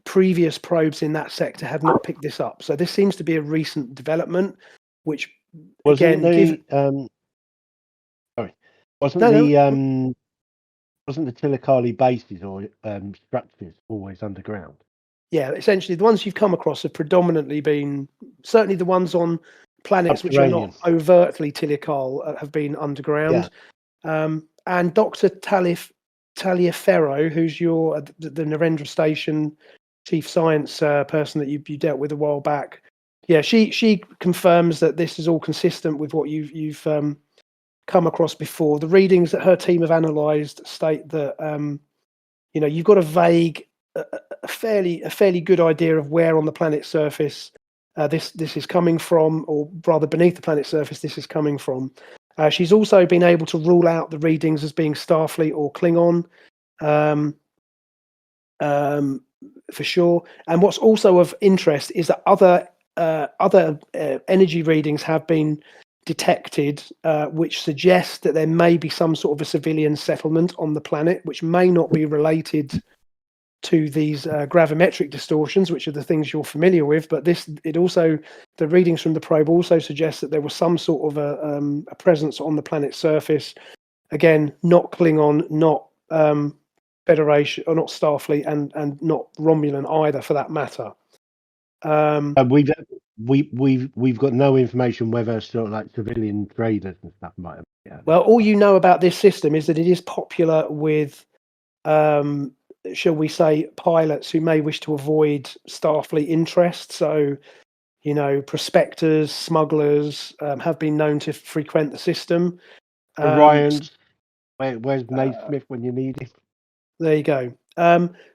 previous probes in that sector have not picked this up. So this seems to be a recent development, which wasn't wasn't the Tilikali bases or structures always underground? essentially the ones you've come across have predominantly been, certainly the ones on planets which are not overtly Tilical have been underground. And Dr. Taliaferro, who's the Narendra Station chief science person that you dealt with a while back, she confirms that this is all consistent with what you've come across before. The readings that her team have analysed state that you've got a vague, a fairly good idea of where on the planet's surface this is coming from, or rather beneath the planet's surface this is coming from. She's also been able to rule out the readings as being Starfleet or Klingon, for sure. And what's also of interest is that other energy readings have been detected, which suggests that there may be some sort of a civilian settlement on the planet, which may not be related to these gravimetric distortions, which are the things you're familiar with. But the readings from the probe also suggest that there was some sort of a presence on the planet's surface. Again, not Klingon, not Federation, or not Starfleet, and not Romulan either, for that matter. We've got no information whether sort of like civilian traders and stuff might have. Well, all you know about this system is that it is popular with, shall we say, pilots who may wish to avoid Starfleet interest. So, prospectors, smugglers have been known to frequent the system. Orion's, where's Naismith when you need him? There you go.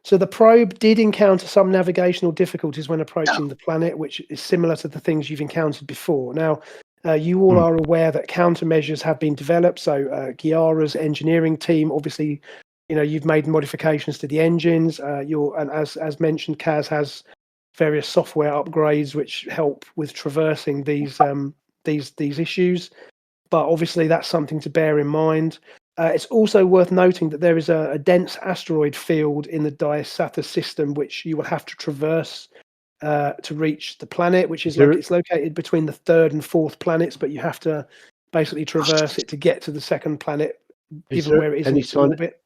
So the probe did encounter some navigational difficulties when approaching the planet, which is similar to the things you've encountered before. Now, you all are aware that countermeasures have been developed. So Giara's engineering team, obviously, you've made modifications to the engines. And as mentioned, Kaz has various software upgrades which help with traversing these issues. But obviously, that's something to bear in mind. It's also worth noting that there is a dense asteroid field in the Diasathus system, which you will have to traverse to reach the planet, which is it's located between the third and fourth planets, but you have to basically traverse it to get to the second planet, given where it is in its orbit.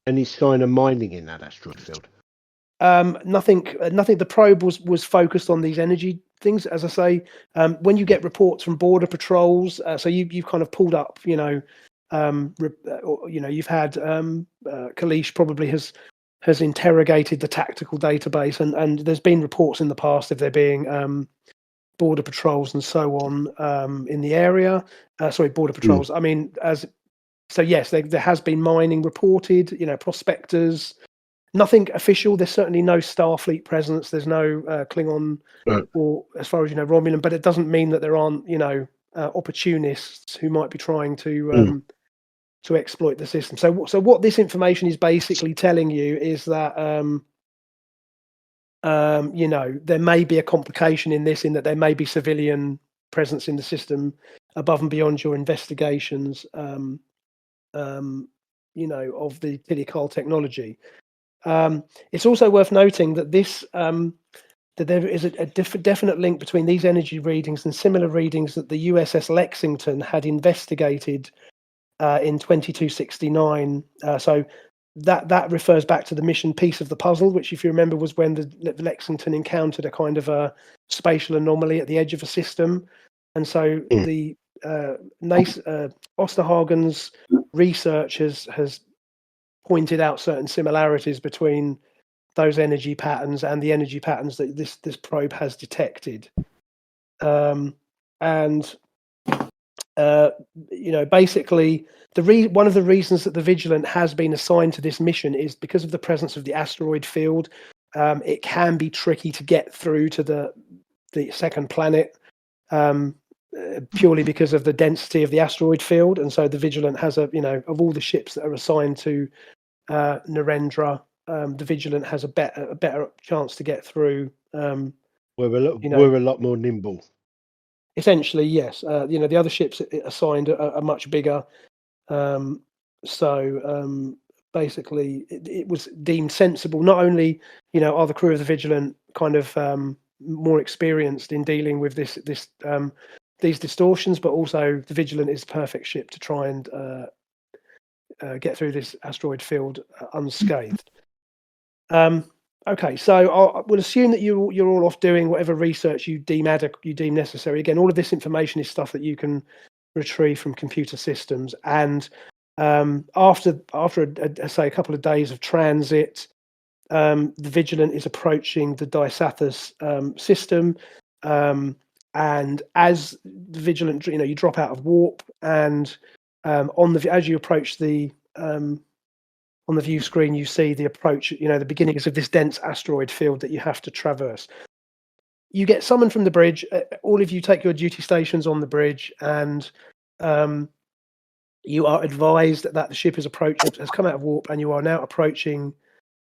Any sign of mining in that asteroid field? Nothing. The probe was focused on these energy things, as I say. When you get reports from border patrols, so you've kind of pulled up, you've had Koleesh probably has interrogated the tactical database, and there's been reports in the past of there being border patrols and so on in the area. Border patrols. I mean, yes, there has been mining reported. Prospectors. Nothing official. There's certainly no Starfleet presence. There's no Klingon or, as far as Romulan. But it doesn't mean that there aren't, opportunists who might be trying to exploit the system. So what this information is basically telling you is that there may be a complication in this, in that there may be civilian presence in the system above and beyond your investigations, of the Tilical technology. It's also worth noting that that there is a definite link between these energy readings and similar readings that the USS Lexington had investigated in 2269. So that refers back to the mission Piece of the Puzzle, which, if you remember, was when the Lexington encountered a kind of a spatial anomaly at the edge of a system. And so the Osterhagen's research has pointed out certain similarities between those energy patterns and the energy patterns that this probe has detected. Basically, one of the reasons that the Vigilant has been assigned to this mission is because of the presence of the asteroid field. It can be tricky to get through to the second planet, purely because of the density of the asteroid field. And so the Vigilant has of all the ships that are assigned to Narendra, the Vigilant has a better chance to get through. We're a lot more nimble. Essentially, yes. The other ships assigned are much bigger. Basically, it was deemed sensible. Not only, are the crew of the Vigilant kind of more experienced in dealing with these distortions, but also the Vigilant is the perfect ship to try and get through this asteroid field unscathed. Okay, so I will assume that you're all off doing whatever research you deem necessary. Again, all of this information is stuff that you can retrieve from computer systems. And after say a couple of days of transit, the Vigilant is approaching the Dysatha's system. And as the Vigilant, you drop out of warp, and as you approach the on the view screen, you see the approach, the beginnings of this dense asteroid field that you have to traverse. You get summoned from the bridge. All of you take your duty stations on the bridge, and you are advised that the ship has come out of warp, and you are now approaching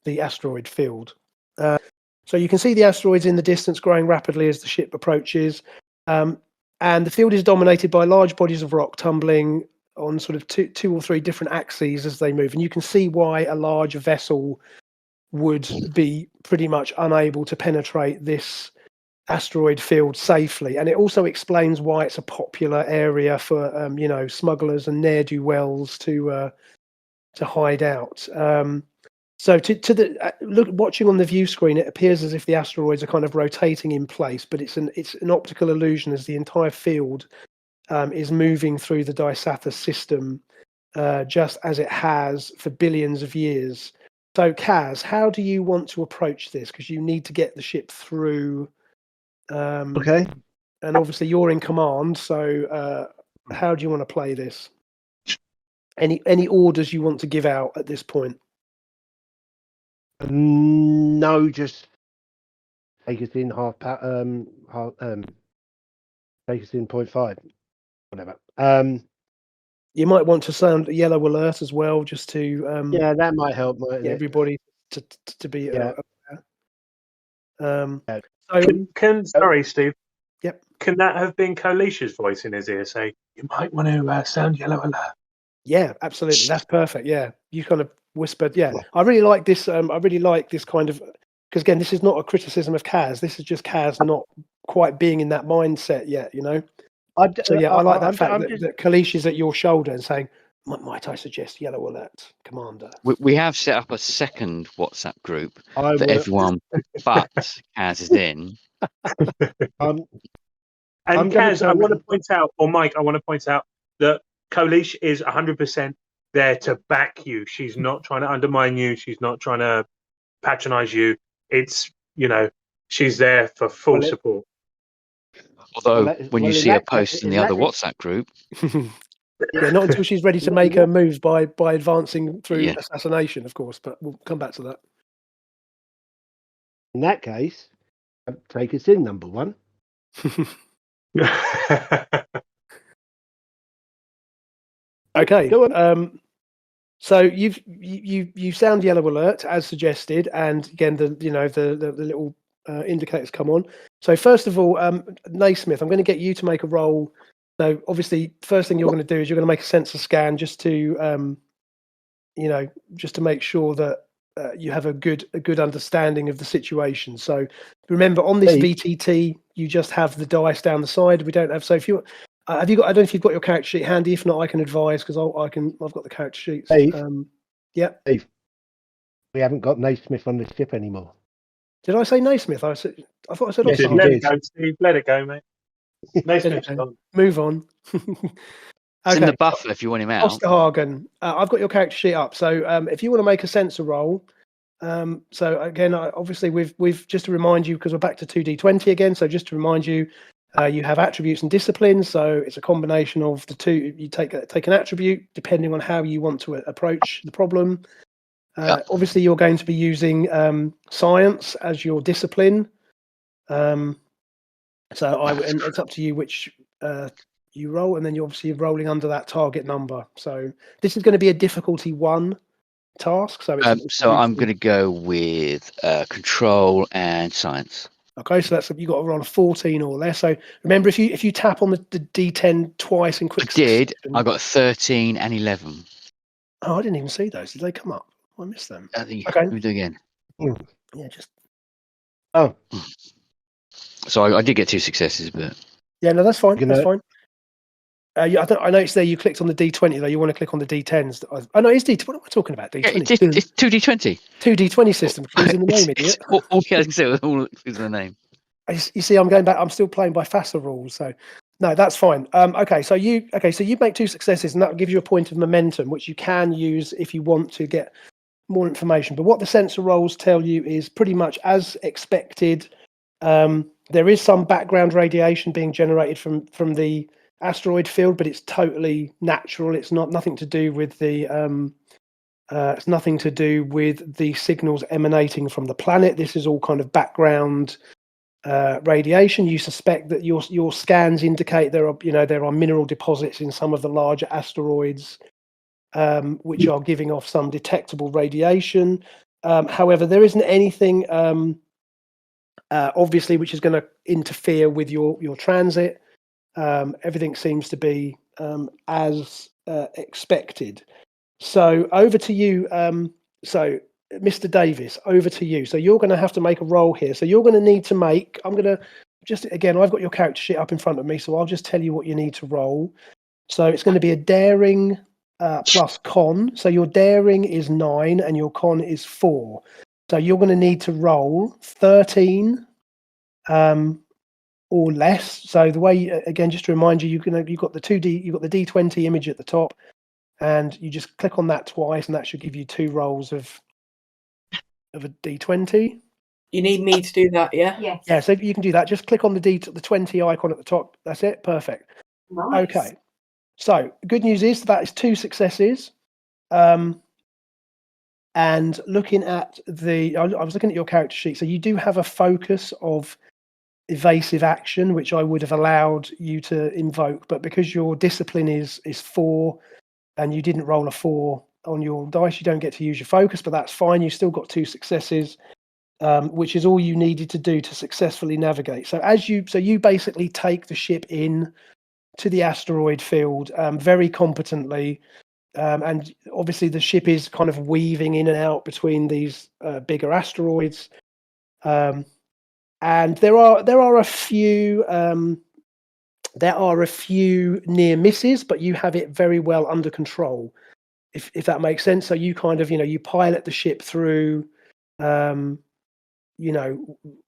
the asteroid field. So you can see the asteroids in the distance growing rapidly as the ship approaches. And the field is dominated by large bodies of rock tumbling on sort of two or three different axes as they move. And you can see why a large vessel would be pretty much unable to penetrate this asteroid field safely. And it also explains why it's a popular area for, smugglers and ne'er-do-wells to hide out. So watching on the view screen, it appears as if the asteroids are kind of rotating in place, but it's an optical illusion as the entire field is moving through the Dysatha system, just as it has for billions of years. So, Kaz, how do you want to approach this? Because you need to get the ship through. Okay. And obviously, you're in command. So, how do you want to play this? Any orders you want to give out at this point? No, just take us in take us in 0.5, whatever. You might want to sound a yellow alert as well, just to yeah, that might help. Get everybody to be aware. Sorry, Steve. Yep. Can that have been Koleesh's voice in his ear say, "You might want to sound yellow alert"? Yeah, absolutely. That's perfect. Yeah, you kind of whispered. Yeah, I really like this. I really like this kind of, because again, this is not a criticism of Kaz. This is just Kaz not quite being in that mindset yet. So yeah, I like that fact that Koleesh is at your shoulder and saying, "Might I suggest yellow alert, Commander?" We have set up a second WhatsApp group that everyone but Kaz is in. And Kaz, I want to point out, or Mike, I want to point out that Koleesh is 100% there to back you. She's not trying to undermine you. She's not trying to patronize you. It's, she's there for full support. Although when you see her post in the other WhatsApp group, yeah, not until she's ready to make her moves by advancing through assassination, of course. But we'll come back to that. In that case, take us in, number one. Okay. So you sound yellow alert as suggested, and again the little indicators come on. So first of all, Naismith, I'm going to get you to make a roll. So obviously, first thing you're going to do is you're going to make a sensor scan just to just to make sure that you have a good understanding of the situation. So remember, on this VTT, you just have the dice down the side. We don't have. So if you have you got, I don't know if you've got your character sheet handy. If not, I can advise because I've got the character sheets. Yeah. Dave, we haven't got Naismith on the ship anymore. Did I say Naismith? I thought I said yes, Osterhagen. Let it go, Steve. Let it go, mate. Naismith's gone. Move on. It's in the buffer if you want him out. Osterhagen. I've got your character sheet up. So if you want to make a sensor roll, so again, obviously we've just to remind you, because we're back to 2d20 again. So just to remind you, you have attributes and disciplines. So it's a combination of the two. You take an attribute depending on how you want to approach the problem. Obviously, you're going to be using science as your discipline. So it's up to you which you roll, and then you're obviously rolling under that target number. So this is going to be a difficulty 1 task. So I'm going to go with control and science. Okay, so that's you got to roll a 14 or less. So remember, if you tap on the D10 twice in quick succession, I got 13 and 11. Oh, I didn't even see those. Did they come up? I missed them. Okay, let me do it again. Yeah, just. Oh. So I did get 2 successes, but. Yeah, no, that's fine. That's fine. I noticed there you clicked on the D20 though. You want to click on the D10s. Oh no, it's D20. What am I talking about? D20. It's 2D20. 2D20 system. Clues in the name, idiot. All I can say was all clues in the name. You see, I'm going back. I'm still playing by FASA rules, so no, that's fine. Okay, so you make 2 successes, and that will give you a point of momentum, which you can use if you want to get more information. But what the sensor rolls tell you is pretty much as expected. There is some background radiation being generated from the asteroid field, but it's totally natural. It's nothing to do with the it's nothing to do with the signals emanating from the planet. This is all kind of background radiation. You suspect that your scans indicate there are mineral deposits in some of the larger asteroids, which are giving off some detectable radiation. However, there isn't anything obviously which is going to interfere with your transit. Everything seems to be as expected. So over to you. So Mr. Davis, over to you. So you're going to have to make a roll here. So you're going to need to make. I'm going to again. I've got your character sheet up in front of me, so I'll just tell you what you need to roll. So it's going to be a daring plus con. So your daring is 9 and your con is 4. So you're going to need to roll 13 or less. So the way, again, just to remind you, you've got the D20 image at the top, and you just click on that twice, and that should give you 2 rolls of a D20. You need me to do that, yeah? Yes. Yeah, so you can do that. Just click on the 20 icon at the top. That's it. Perfect. Nice. Okay. So good news is that is 2 successes. And looking at I was looking at your character sheet. So you do have a focus of evasive action, which I would have allowed you to invoke, but because your discipline is 4 and you didn't roll a 4 on your dice, you don't get to use your focus, but that's fine. You still got 2 successes, which is all you needed to do to successfully navigate. So you basically take the ship in to the asteroid field very competently. And obviously the ship is kind of weaving in and out between these bigger asteroids. And there are a few near misses, but you have it very well under control, if that makes sense. So you kind of you pilot the ship through,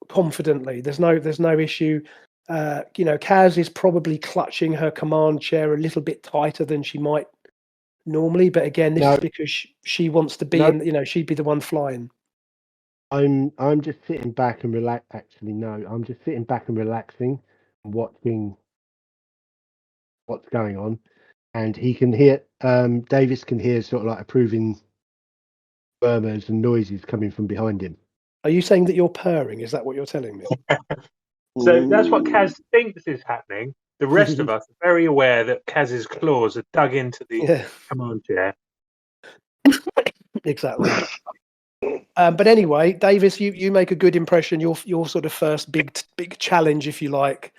confidently. There's no issue. Kaz is probably clutching her command chair a little bit tighter than she might normally, but again, this is because she wants to be in. She'd be the one flying. I'm just sitting back and relax. Actually, no, I'm just sitting back and relaxing, and watching what's going on, and he can hear. Davis can hear sort of like approving murmurs and noises coming from behind him. Are you saying that you're purring? Is that what you're telling me? So that's what Kaz thinks is happening. The rest of us are very aware that Kaz's claws are dug into the command chair. Exactly. But anyway, Davis, you make a good impression. Your sort of first big challenge, if you like,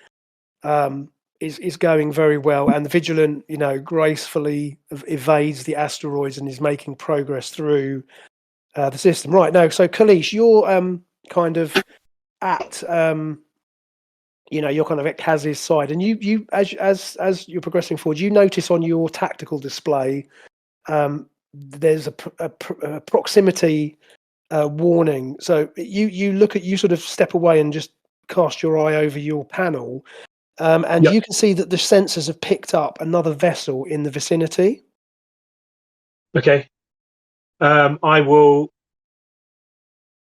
is going very well, and the Vigilant, gracefully evades the asteroids and is making progress through the system. Right now, so Koleesh, you're kind of at you're kind of at Kaz's side, and you as you're progressing forward, you notice on your tactical display there's a proximity warning. So you sort of step away and just cast your eye over your panel, and you can see that the sensors have picked up another vessel in the vicinity. Okay. I will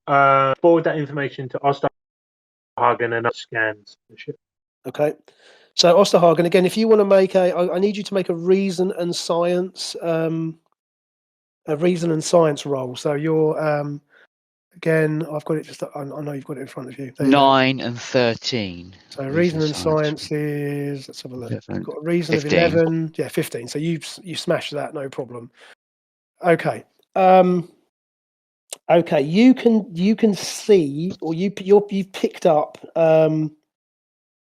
forward that information to Osterhagen and scans the ship. Okay. So Osterhagen, again, if you want to make I need you to make a reason and science roll. So you're again, I've got it just. I know you've got it in front of you. 9 and 13. So reason and science is, let's have a look. You've got a reason 15. of 11. Yeah, 15. So you smash that, no problem. Okay. Okay. You can see, or you've picked up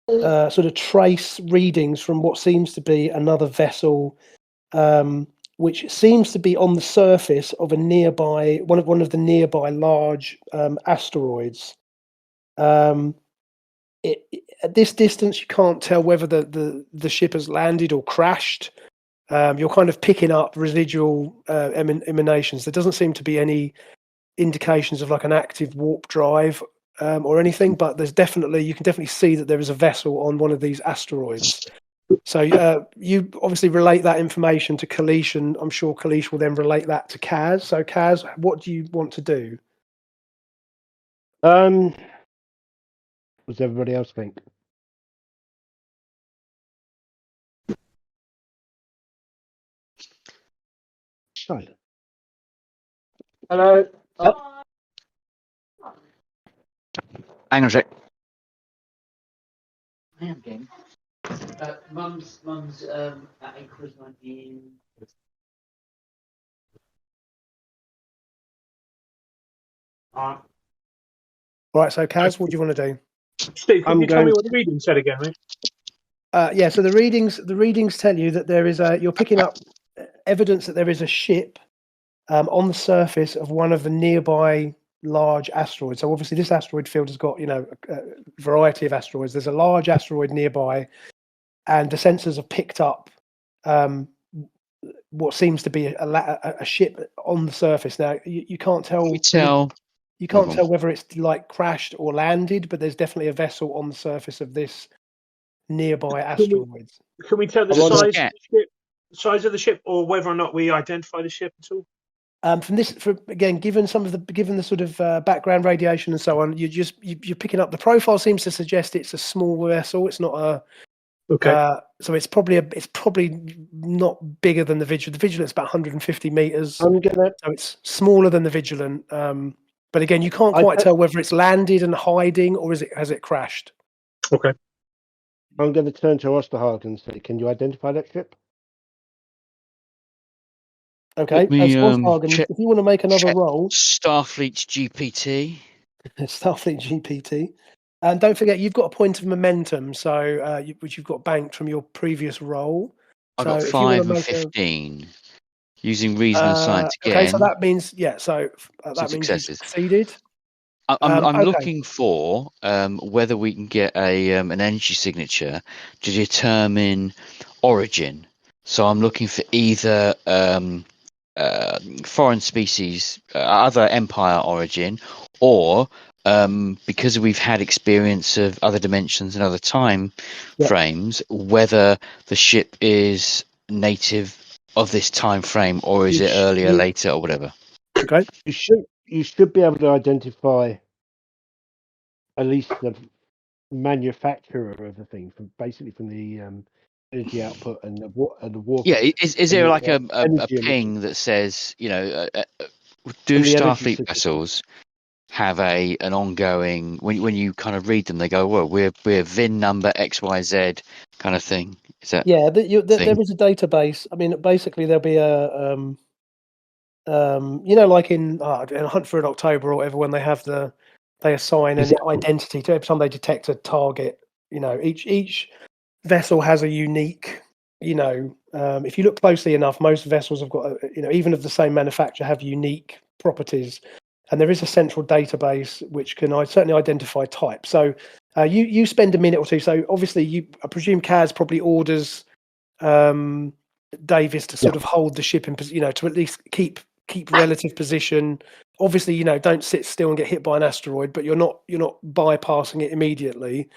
sort of trace readings from what seems to be another vessel, which seems to be on the surface of a nearby one of the nearby large asteroids. at this distance, you can't tell whether the ship has landed or crashed. You're kind of picking up residual emanations. There doesn't seem to be any indications of like an active warp drive or anything, but you can definitely see that there is a vessel on one of these asteroids. So you obviously relate that information to Koleesh, and I'm sure Koleesh will then relate that to Kaz. So Kaz, what do you want to do? What does everybody else think? Silent. Hello. Hang on a sec. I am game. Mum's at a charisma in. Right, so Kaz, what do you want to do? Steve, can you tell me what the reading said again, mate? Yeah, so the readings tell you that there is you're picking up evidence that there is a ship on the surface of one of the nearby large asteroids. So obviously this asteroid field has got, a variety of asteroids. There's a large asteroid nearby, and the sensors have picked up what seems to be a ship on the surface. Now you can't tell. You can't tell whether it's like crashed or landed, but there's definitely a vessel on the surface of this nearby asteroids. Can we tell the size of the ship, or whether or not we identify the ship at all? Given the sort of background radiation and so on, you're picking up. The profile seems to suggest it's a small vessel. It's not a. Okay. So it's probably not bigger than the Vigilant. The Vigilant's about 150 meters. So it's smaller than the Vigilant. But again, you can't quite tell whether it's landed and hiding or has it crashed. Okay. I'm going to turn to Osterhagen and say, can you identify that ship? Okay. Osterhagen, if you want to make another roll. Starfleet GPT. Starfleet GPT. And don't forget, you've got a point of momentum, so which you've got banked from your previous roll. I got 5 and 15. Using reason and science again. Okay, so that means that means you succeeded. I'm looking for whether we can get an energy signature to determine origin. So I'm looking for either foreign species, other empire origin, or because we've had experience of other dimensions and other time frames, whether the ship is native of this time frame, or is it earlier, later, or whatever? Okay. You should be able to identify at least the manufacturer of the thing from the energy output and the warp. Yeah, is there like a ping that says, do Starfleet vessels have an ongoing, when you kind of read them, they go, well, we're VIN number XYZ kind of thing. Is that there is a database. I mean, basically there'll be a like in Hunt for an October or whatever, when they assign an identity to every time they detect a target. Each vessel has a unique. If you look closely enough, most vessels have got even of the same manufacturer have unique properties. And there is a central database which can certainly identify type. So you spend a minute or two. So obviously, I presume Kaz probably orders Davis to sort of hold the ship in, to at least keep relative position. Obviously, don't sit still and get hit by an asteroid, but you're not bypassing it immediately.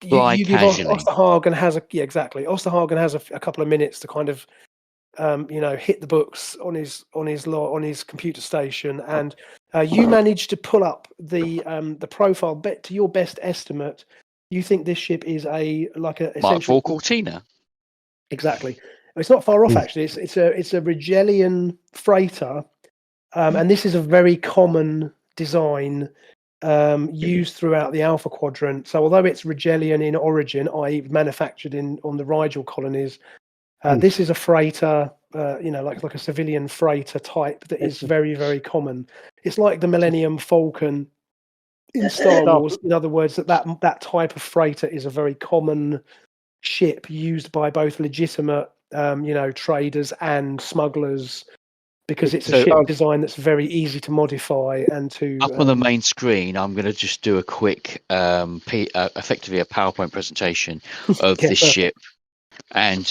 You give Osterhagen has Osterhagen has a couple of minutes to kind of hit the books on his computer station, and you manage to pull up the profile. Bet to your best estimate, you think this ship is a Mark IV Cortina. Exactly. It's not far off actually. It's a Rigellian freighter, and this is a very common design used throughout the Alpha Quadrant. So although it's Rigellian in origin, i.e. manufactured on the Rigel colonies. This is a freighter, like a civilian freighter type that is very, very common. It's like the Millennium Falcon in Star Wars. In other words, that type of freighter is a very common ship used by both legitimate, traders and smugglers because it's a So- ship design that's very easy to modify and to. Up on the main screen, I'm going to just do a quick, effectively a PowerPoint presentation of Yeah, this perfect. ship and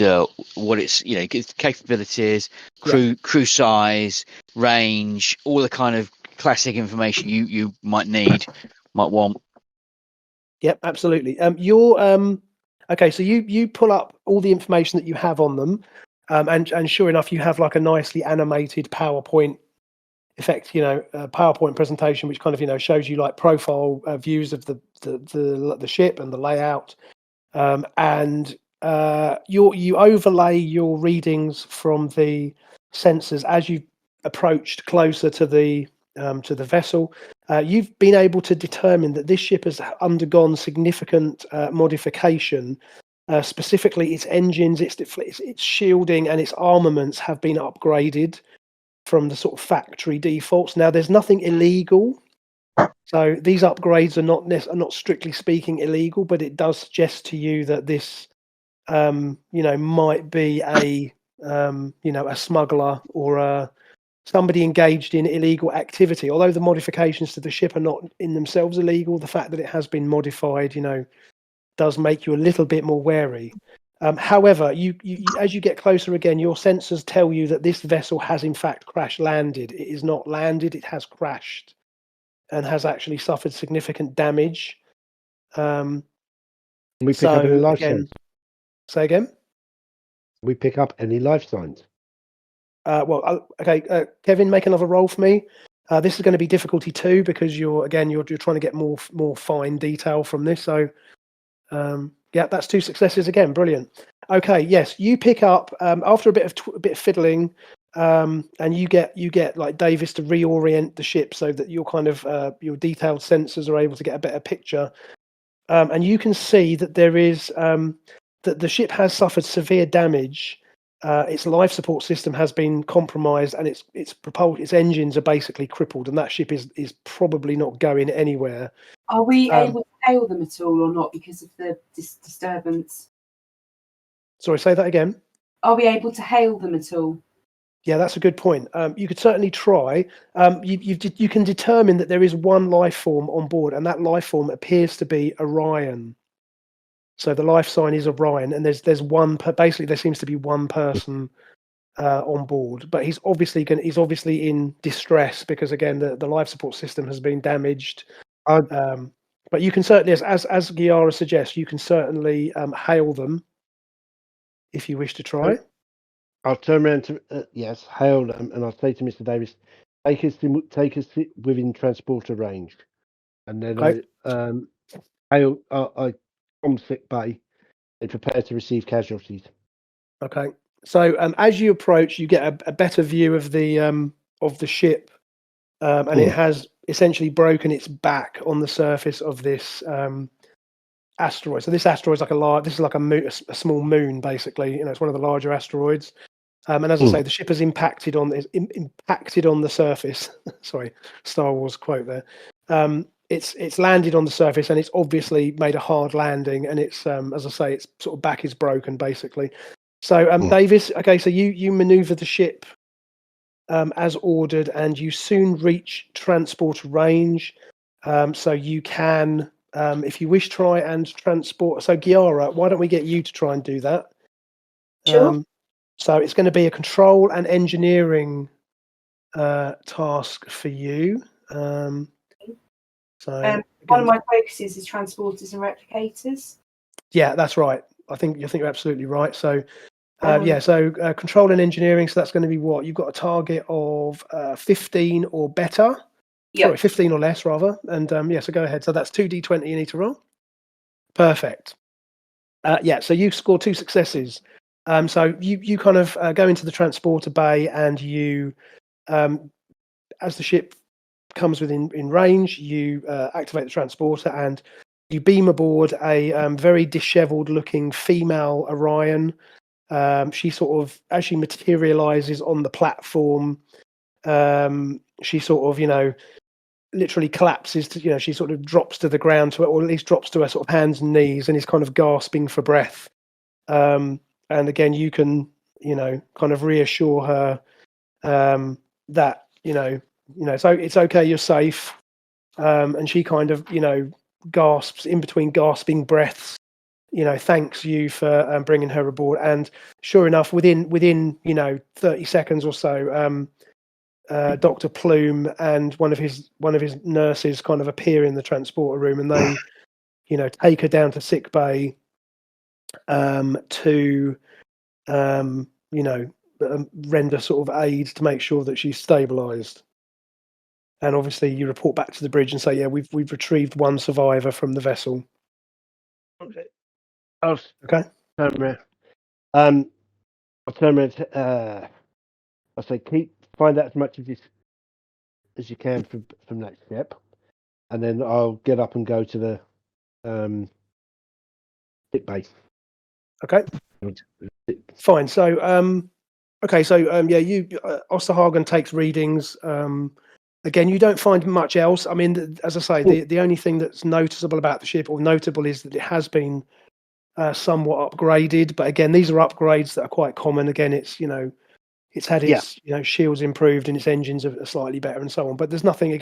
what its its capabilities, crew size, range, all the kind of classic information you might want. Yep, absolutely. Okay, so you pull up all the information that you have on them, and sure enough, you have like a nicely animated PowerPoint effect, PowerPoint presentation, which kind of shows you like profile views of the ship and the layout, and you overlay your readings from the sensors as you approached closer to the vessel. You've been able to determine that this ship has undergone significant modification. Specifically, its engines, its shielding, and its armaments have been upgraded from the sort of factory defaults. Now, there's nothing illegal, so these upgrades are not strictly speaking illegal, but it does suggest to you that this, might be a smuggler or somebody engaged in illegal activity. Although the modifications to the ship are not in themselves illegal, the fact that it has been modified, does make you a little bit more wary. However, you as you get closer again, your sensors tell you that this vessel has in fact crash landed. It is not landed; it has crashed, and has actually suffered significant damage. Can we pick up any life signs? Say again. We pick up any life signs? Okay. Kevin, make another roll for me. This is going to be difficulty 2 because you're trying to get more fine detail from this. So, yeah, that's 2 successes again. Brilliant. Okay. Yes, you pick up after a bit of fiddling, and you get like Davis to reorient the ship so that your kind of your detailed sensors are able to get a better picture, and you can see that there is that the ship has suffered severe damage. Its life support system has been compromised, and its engines are basically crippled, and that ship is probably not going anywhere. Are we able to hail them at all or not because of the disturbance? Sorry, say that again. Are we able to hail them at all? Yeah, that's a good point. You could certainly try. You can determine that there is one life form on board, and that life form appears to be Orion. So the life sign is Orion, and there's one. Basically, there seems to be one person on board, but he's obviously in distress because again the life support system has been damaged. But you can certainly, as Giara suggests, you can certainly hail them if you wish to try. I'll turn around to yes, hail them, and I'll say to Mr. Davis, take us within transporter range, and then Okay. I from sick bay and prepare to receive casualties. Okay. So as you approach, you get a better view of the ship, and it has essentially broken its back on the surface of this asteroid. So this asteroid is like a small moon, basically. It's one of the larger asteroids. And as I say, the ship has impacted on the surface. Sorry, Star Wars quote there. It's landed on the surface, and it's obviously made a hard landing. And it's as I say, its sort of back is broken, basically. So Davis, okay, so you manoeuvre the ship as ordered, and you soon reach transport range. So you can, if you wish, try and transport. So Giara, why don't we get you to try and do that? Sure. So it's going to be a control and engineering task for you. One of my focuses is transporters and replicators. Yeah, that's right. I think you're absolutely right. So control and engineering. So that's going to be what you've got a target of 15 or better. Yep. Sorry, 15 or less rather. And so go ahead. So that's 2d20 you need to roll. Perfect. So you score 2 successes. So you kind of go into the transporter bay, and you, as the ship comes within range, you activate the transporter, and you beam aboard a very dishevelled looking female Orion. She sort of, as she materializes on the platform, she sort of, literally collapses to, she sort of drops to the ground, or at least drops to her sort of hands and knees, and is kind of gasping for breath. And again, you can, kind of reassure her that so it's okay, you're safe. And she kind of gasps in between gasping breaths, thanks you for bringing her aboard. And sure enough, within 30 seconds or so, Dr. Plume and one of his nurses kind of appear in the transporter room, and they take her down to sick bay to render sort of aid to make sure that she's stabilized. And obviously you report back to the bridge and say, yeah, we've retrieved one survivor from the vessel. Okay. Okay. I'll turn around. I'll say find out as much as you can from that ship, and then I'll get up and go to the sick bay. Okay. Fine. So Osterhagen takes readings. Again, you don't find much else. I mean, as I say, the only thing that's noticeable about the ship, or notable, is that it has been somewhat upgraded. But again, these are upgrades that are quite common. Again, it's it's had its shields improved and its engines are slightly better and so on. But there's nothing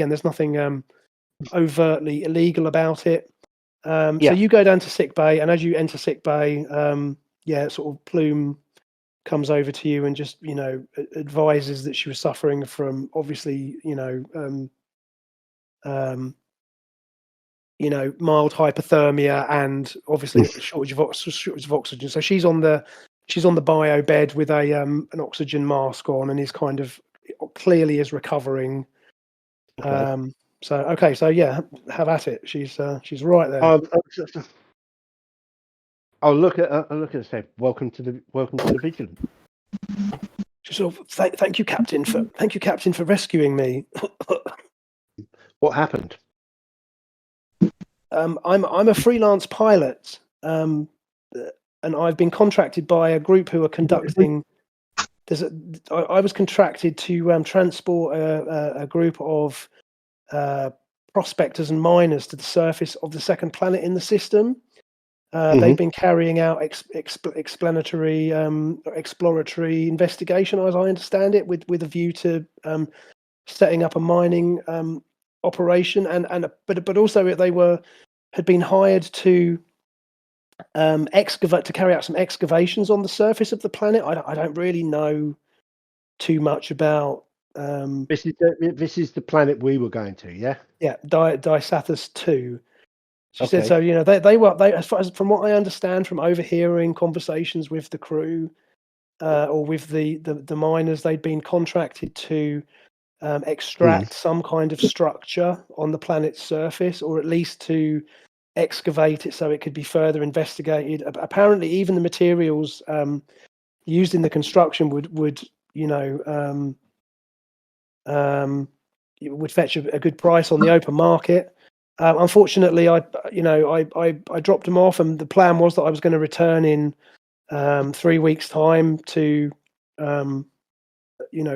overtly illegal about it. So you go down to sick bay, and as you enter sick bay, sort of Plume comes over to you and just advises that she was suffering from obviously mild hypothermia and obviously a shortage of oxygen. So she's on the bio bed with an oxygen mask on, and is kind of clearly is recovering. Okay. So have at it. She's right there. I'll look at and say, welcome to the Vigilant. So thank you, Captain, for rescuing me. What happened? I'm a freelance pilot, and I've been contracted by a group who are conducting. I was contracted to transport a group of prospectors and miners to the surface of the second planet in the system. They've been carrying out exploratory investigation, as I understand it, with a view to setting up a mining operation, but also they had been hired to carry out some excavations on the surface of the planet. I don't really know too much about. This is the planet we were going to, yeah. Yeah, Disathus 2. She said so. They were as far as from what I understand from overhearing conversations with the crew or with the miners, they'd been contracted to extract some kind of structure on the planet's surface, or at least to excavate it so it could be further investigated. Apparently, even the materials used in the construction would fetch a good price on the open market. Unfortunately, I dropped them off, and the plan was that I was going to return in 3 weeks' time to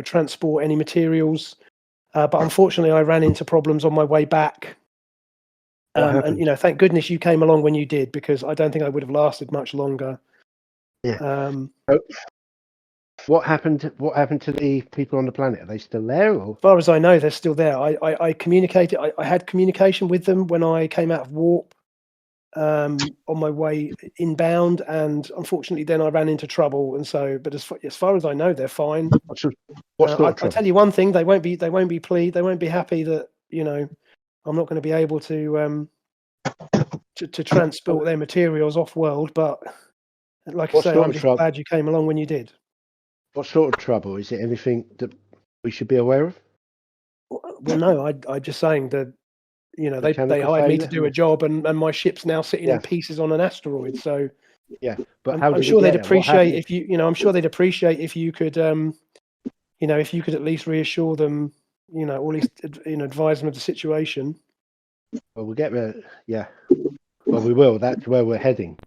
transport any materials. But unfortunately, I ran into problems on my way back. And thank goodness you came along when you did, because I don't think I would have lasted much longer. Yeah. What happened to the people on the planet? Are they still there? Or? As far as I know, they're still there. I communicated. I had communication with them when I came out of warp on my way inbound, and unfortunately, then I ran into trouble. And so, but as far as I know, they're fine. I tell you one thing: they won't be pleased. They won't be happy that I'm not going to be able to transport their materials off world. But like I say, I'm just glad you came along when you did. What sort of trouble? Is it anything that we should be aware of? Well, no, I'm just saying that they hired me to do a job, and my ship's now sitting in pieces on an asteroid. So but I'm sure they'd appreciate if I'm sure they'd appreciate if you could if you could at least reassure them, or at least advise them of the situation. Well, we'll get there. Yeah. Well, we will. That's where we're heading.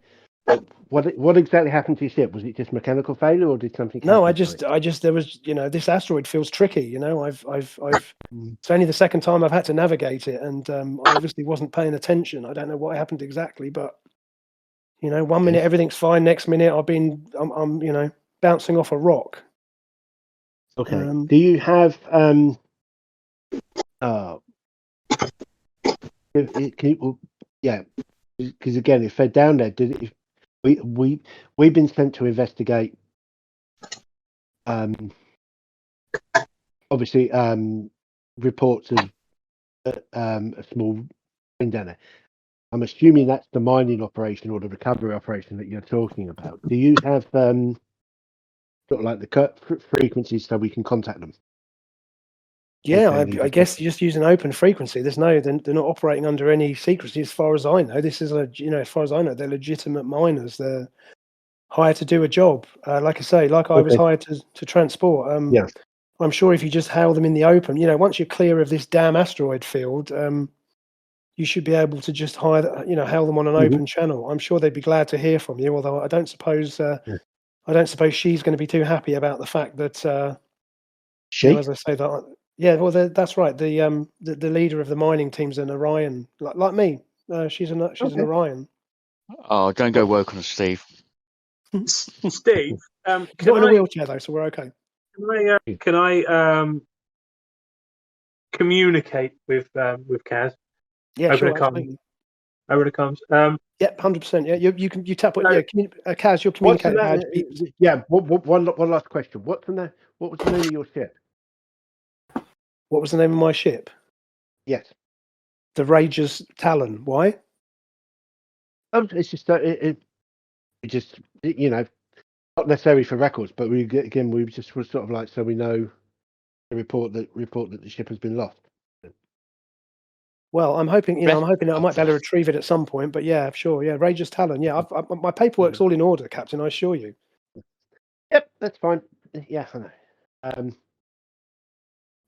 What exactly happened to your ship? Was it just mechanical failure, or did something? No, I just there was this asteroid feels tricky. I've it's only the second time I've had to navigate it, and I obviously wasn't paying attention. I don't know what happened exactly, but 1 minute everything's fine, next minute I'm bouncing off a rock. Okay. Do you have because again, if they're down there, we've been sent to investigate. Obviously, reports of a small thing down there. I'm assuming that's the mining operation or the recovery operation that you're talking about. Do you have sort of like the frequencies so we can contact them? Yeah, I guess you just use an open frequency. They're not operating under any secrecy, as far as I know. This is as far as I know, they're legitimate miners. They're hired to do a job. Like I say, I was hired to transport. I'm sure if you just hail them in the open, once you're clear of this damn asteroid field, you should be able to just hail them on an open channel. I'm sure they'd be glad to hear from you. Although I don't suppose she's going to be too happy about the fact that as I say that. Yeah, well, that's right. The leader of the mining team's an Orion, like me. She's an Orion. Oh, don't go woke on us, Steve. Steve, he's not in a wheelchair though, so we're okay. Can I communicate with Kaz? Yeah, over sure. Over the comms. Yeah, 100%. Yeah, you can tap it. Kaz, you're communicating. Yeah. One last question. What was the name of your ship? What was the name of my ship? Yes. The Rager's Talon. Why? It's just not necessarily for records, but we just were sort of like so we know the report that the ship has been lost. Well, I'm hoping that I might be able to retrieve it at some point. But yeah, sure. Yeah, Rager's Talon. Yeah, my paperwork's all in order, Captain. I assure you. Yep, that's fine. Yeah, I know.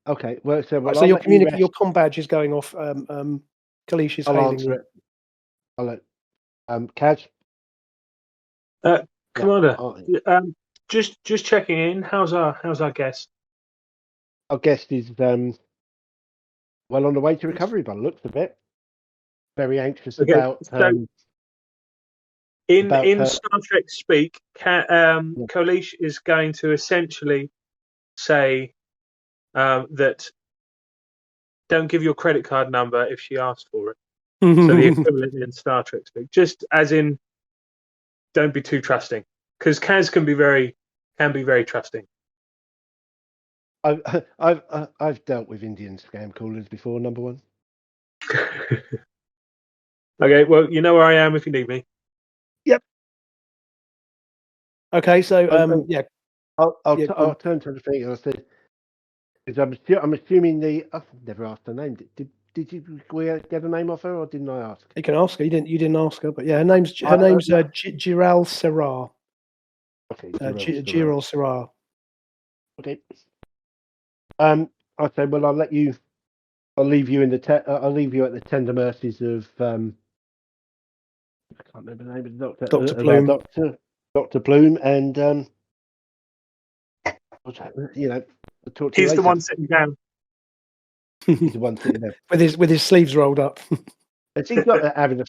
Okay, well, so your comm badge is going off. Koleesh is hailing you. I'll let Kaz. Commander, just checking in. How's our guest? Our guest is well on the way to recovery, by the looks of it. Very anxious about. So in Star Trek speak, Koleesh is going to essentially say that don't give your credit card number if she asks for it. So the equivalent in Star Trek speak, just as in, don't be too trusting, because Kaz can be very trusting. I've dealt with Indian scam callers before. Number one. Okay, well, you know where I am if you need me. Yep. Okay, so I'll turn to the thing and I said, I'm assuming I've never asked her name. Did you get a name off her, or didn't I ask? You can ask her. You didn't ask her, but yeah, her name's Giral Serrar. Okay, Giral Serrar. Okay. I said, well, I'll leave you I'll leave you at the tender mercies of I can't remember the name of the doctor. Dr. Plume. Dr. Plume, and I'll talk to you He's later. the one sitting down. He's the one sitting there with his sleeves rolled up. He's not having a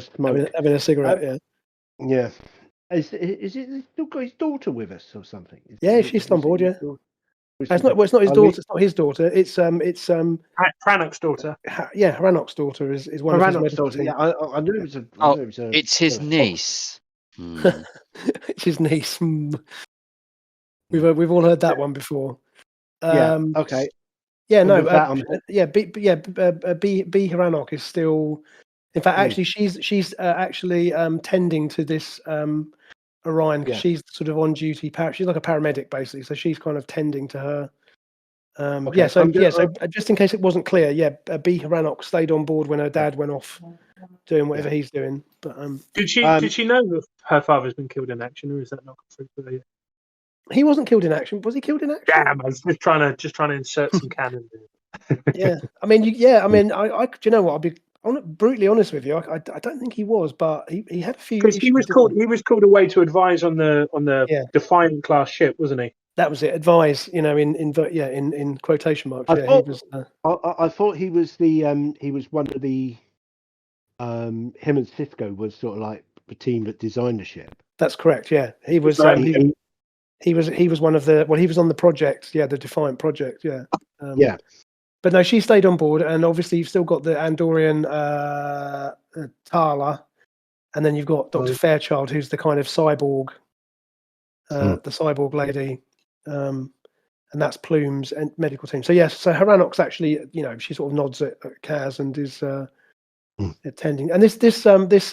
smoke, having a cigarette. Yeah. Is it still got his daughter with us or something? She's on board. Yeah. It's not his daughter. It's not his daughter. It's Brannock's daughter. Brannock's daughter is one of his daughter. Yeah, I knew it was a. It's his niece. It's his niece. We've all heard that one before. Okay. Yeah. No. B Brannock is still. In fact, actually, she's actually tending to this Orion because she's sort of on duty. She's like a paramedic basically, so she's kind of tending to her. So just in case it wasn't clear, B Brannock stayed on board when her dad went off doing whatever he's doing. But did she know that her father's been killed in action, or is that not through for her? He wasn't killed in action. Was he killed in action? Damn, I was just trying to insert some canon. Yeah, I mean, I do you know what? I'll be brutally honest with you. I don't think he was, but he had a few. Because he was called away to advise on the Defiant class ship, wasn't he? That was it. Advise, in quotation marks. I thought he was he was one of the him and Cisco was sort of like the team that designed the ship. That's correct. Yeah, he was. He was one of the. Well, he was on the project. Yeah, the Defiant project. Yeah. Yeah. But no, she stayed on board, and obviously you've still got the Andorian Tala, and then you've got Dr. Fairchild, who's the kind of cyborg, the cyborg lady, and that's Plume's and medical team. So yes, so Haranox actually, she sort of nods at Kaz and is attending. And this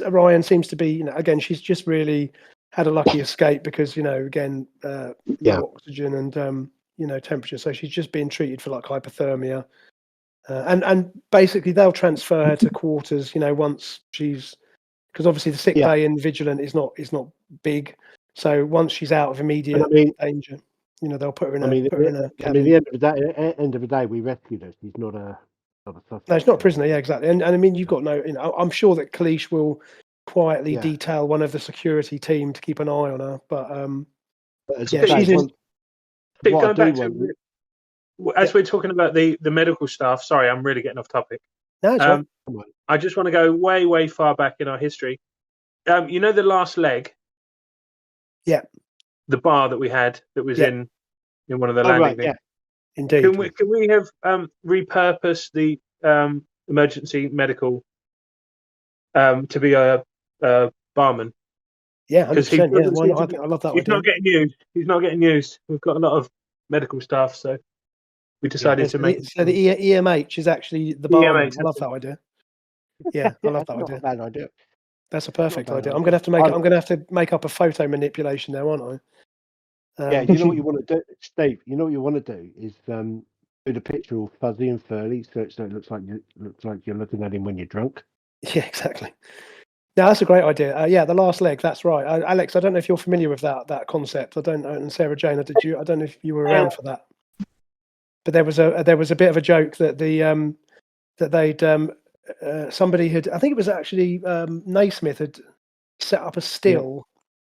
Orion seems to be, again, she's just really had a lucky escape because again, low oxygen and temperature. So she's just being treated for like hypothermia. And basically they'll transfer her to quarters, once she's, because obviously the sick bay in Vigilant is not big. So once she's out of immediate danger, they'll put her in a cabin. I mean, at the end of the day, we rescued her. She's not a suspect. No, she's not a prisoner. Yeah, exactly. And I mean, you've got I'm sure that Koleesh will quietly detail one of the security team to keep an eye on her. But she's in. Going back to, as we're talking about the medical staff. Sorry, I'm really getting off topic. No, it's right. I just want to go way, way far back in our history. The last leg. Yeah. The bar that we had that was in one of the landing things. Yeah. Indeed. Can we have repurposed the emergency medical to be a barman? Yeah, 100%. I love that. He's not getting used. He's not getting used. We've got a lot of medical staff, so we decided to make. So the EMH is actually the barman. I love that idea. Yeah, I love that idea. Bad idea. That's a perfect idea. I'm gonna have to make up a photo manipulation there, aren't I? You know what you want to do, Steve. You know what you want to do is do the picture all fuzzy and furry, so it looks like you're looking at him when you're drunk. Yeah, exactly. No, that's a great idea. The last leg. That's right, Alex. I don't know if you're familiar with that concept. I don't know, and Sarah Jane, I don't know if you were around for that. But there was a bit of a joke that that they'd somebody had. I think it was actually Naismith had set up a still.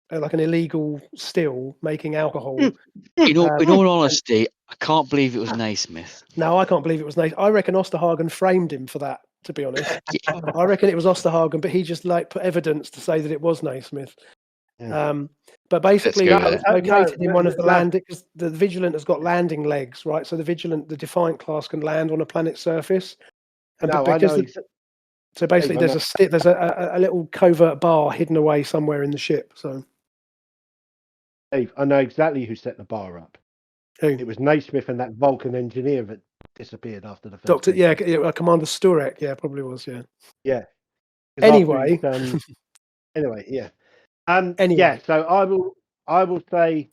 Like an illegal still making alcohol. In all honesty, I can't believe it was Naismith. No, I can't believe it was Naismith. I reckon Osterhagen framed him for that, to be honest. I reckon it was Osterhagen, but he just put evidence to say that it was Naismith. Yeah. But basically, that was located in one of the landing, because the Vigilant has got landing legs, right? So the Defiant class can land on a planet's surface. And so basically, there's a little covert bar hidden away somewhere in the ship. So. Dave, I know exactly who set the bar up. Who? It was Naismith and that Vulcan engineer that disappeared after the first. Doctor, Commander Sturek, probably was, yeah. Anyway, yeah. So I will say,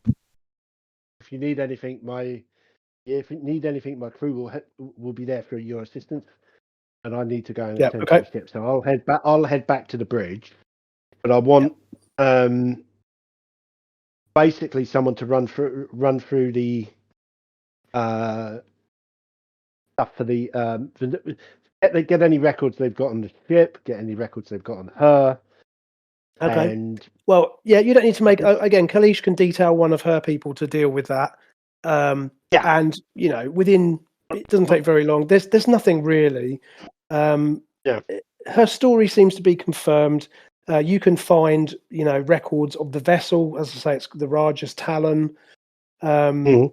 if you need anything, my crew will be there for your assistance, and I need to go and attend to the ship. So I'll head back to the bridge, but I want basically someone to run through the stuff for the get any records they've got on the ship, get any records they've got on her. Okay. And you don't need to make again. Koleesh can detail one of her people to deal with that. And within it doesn't take very long. There's nothing really. Her story seems to be confirmed. You can find, records of the vessel. As I say, it's the Raja's Talon. A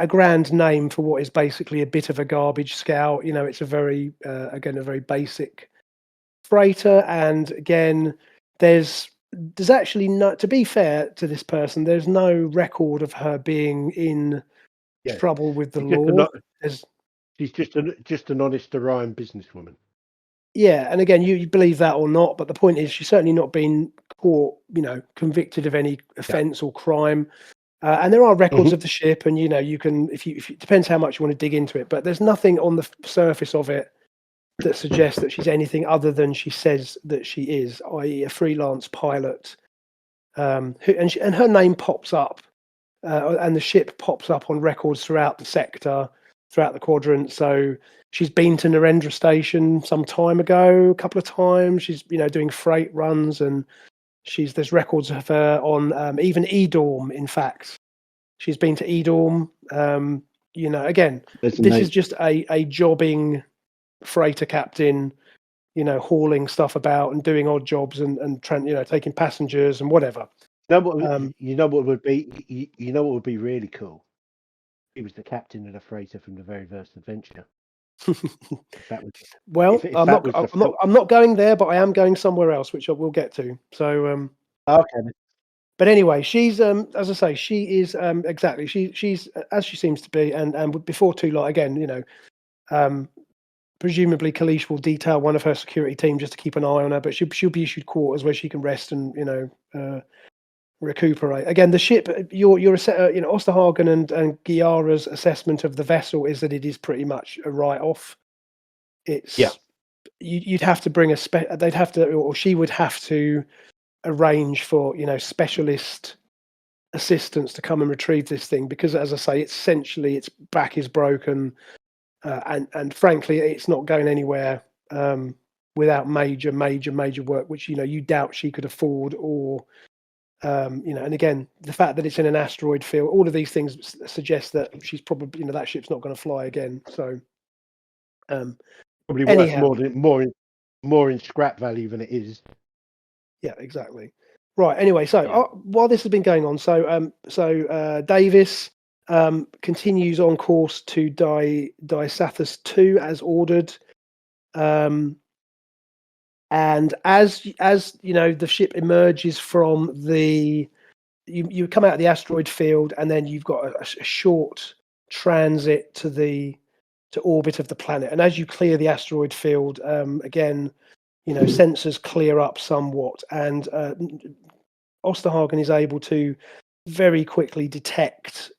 grand name for what is basically a bit of a garbage scout. It's a very, a very basic freighter. And again, there's actually no. To be fair to this person, there's no record of her being in trouble with the law. She's just an honest Orion businesswoman. Yeah, and again, you believe that or not, but the point is, she's certainly not been caught, convicted of any offence or crime. And there are records of the ship, and you can, if it depends how much you want to dig into it, but there's nothing on the surface of it that suggests that she's anything other than she says that she is, i.e., a freelance pilot. And her name pops up, and the ship pops up on records throughout the sector, throughout the quadrant. So she's been to Narendra Station some time ago, a couple of times. She's doing freight runs, and there's records of her on even Edorm. In fact, she's been to Edorm. Again, this is just a jobbing freighter captain, hauling stuff about and doing odd jobs and taking passengers and whatever. You know what would be you know what would be really cool? He was the captain of the freighter from the very first adventure. That was Well, if that was the I'm not going there, but I am going somewhere else, which I will get to. So, okay. but anyway, she's as I say, she is exactly she's as she seems to be, and before too long, again, you know, presumably Koleesh will detail one of her security team just to keep an eye on her, but she'll be issued quarters where she can rest and, you know, recuperate. Again, the ship, you know, Osterhagen and Giara's assessment of the vessel is that it is pretty much a write-off. It's you'd have to bring they'd have to, or she would have to arrange for, you know, specialist assistance to come and retrieve this thing, because as I say, it's essentially its back is broken, and frankly, it's not going anywhere without major work, which, you know, you doubt she could afford, or you know, and again, the fact that it's in an asteroid field, all of these things suggest that she's probably, you know, that ship's not going to fly again. So, Probably anyhow, worth more in scrap value than it is. Yeah, exactly. Right. Anyway, so while this has been going on, Davis continues on course to Disathus 2 as ordered. And as you know, the ship emerges from you come out of the asteroid field, and then you've got a short transit to orbit of the planet. And as you clear the asteroid field, again, you know, sensors clear up somewhat, and Osterhagen is able to very quickly detect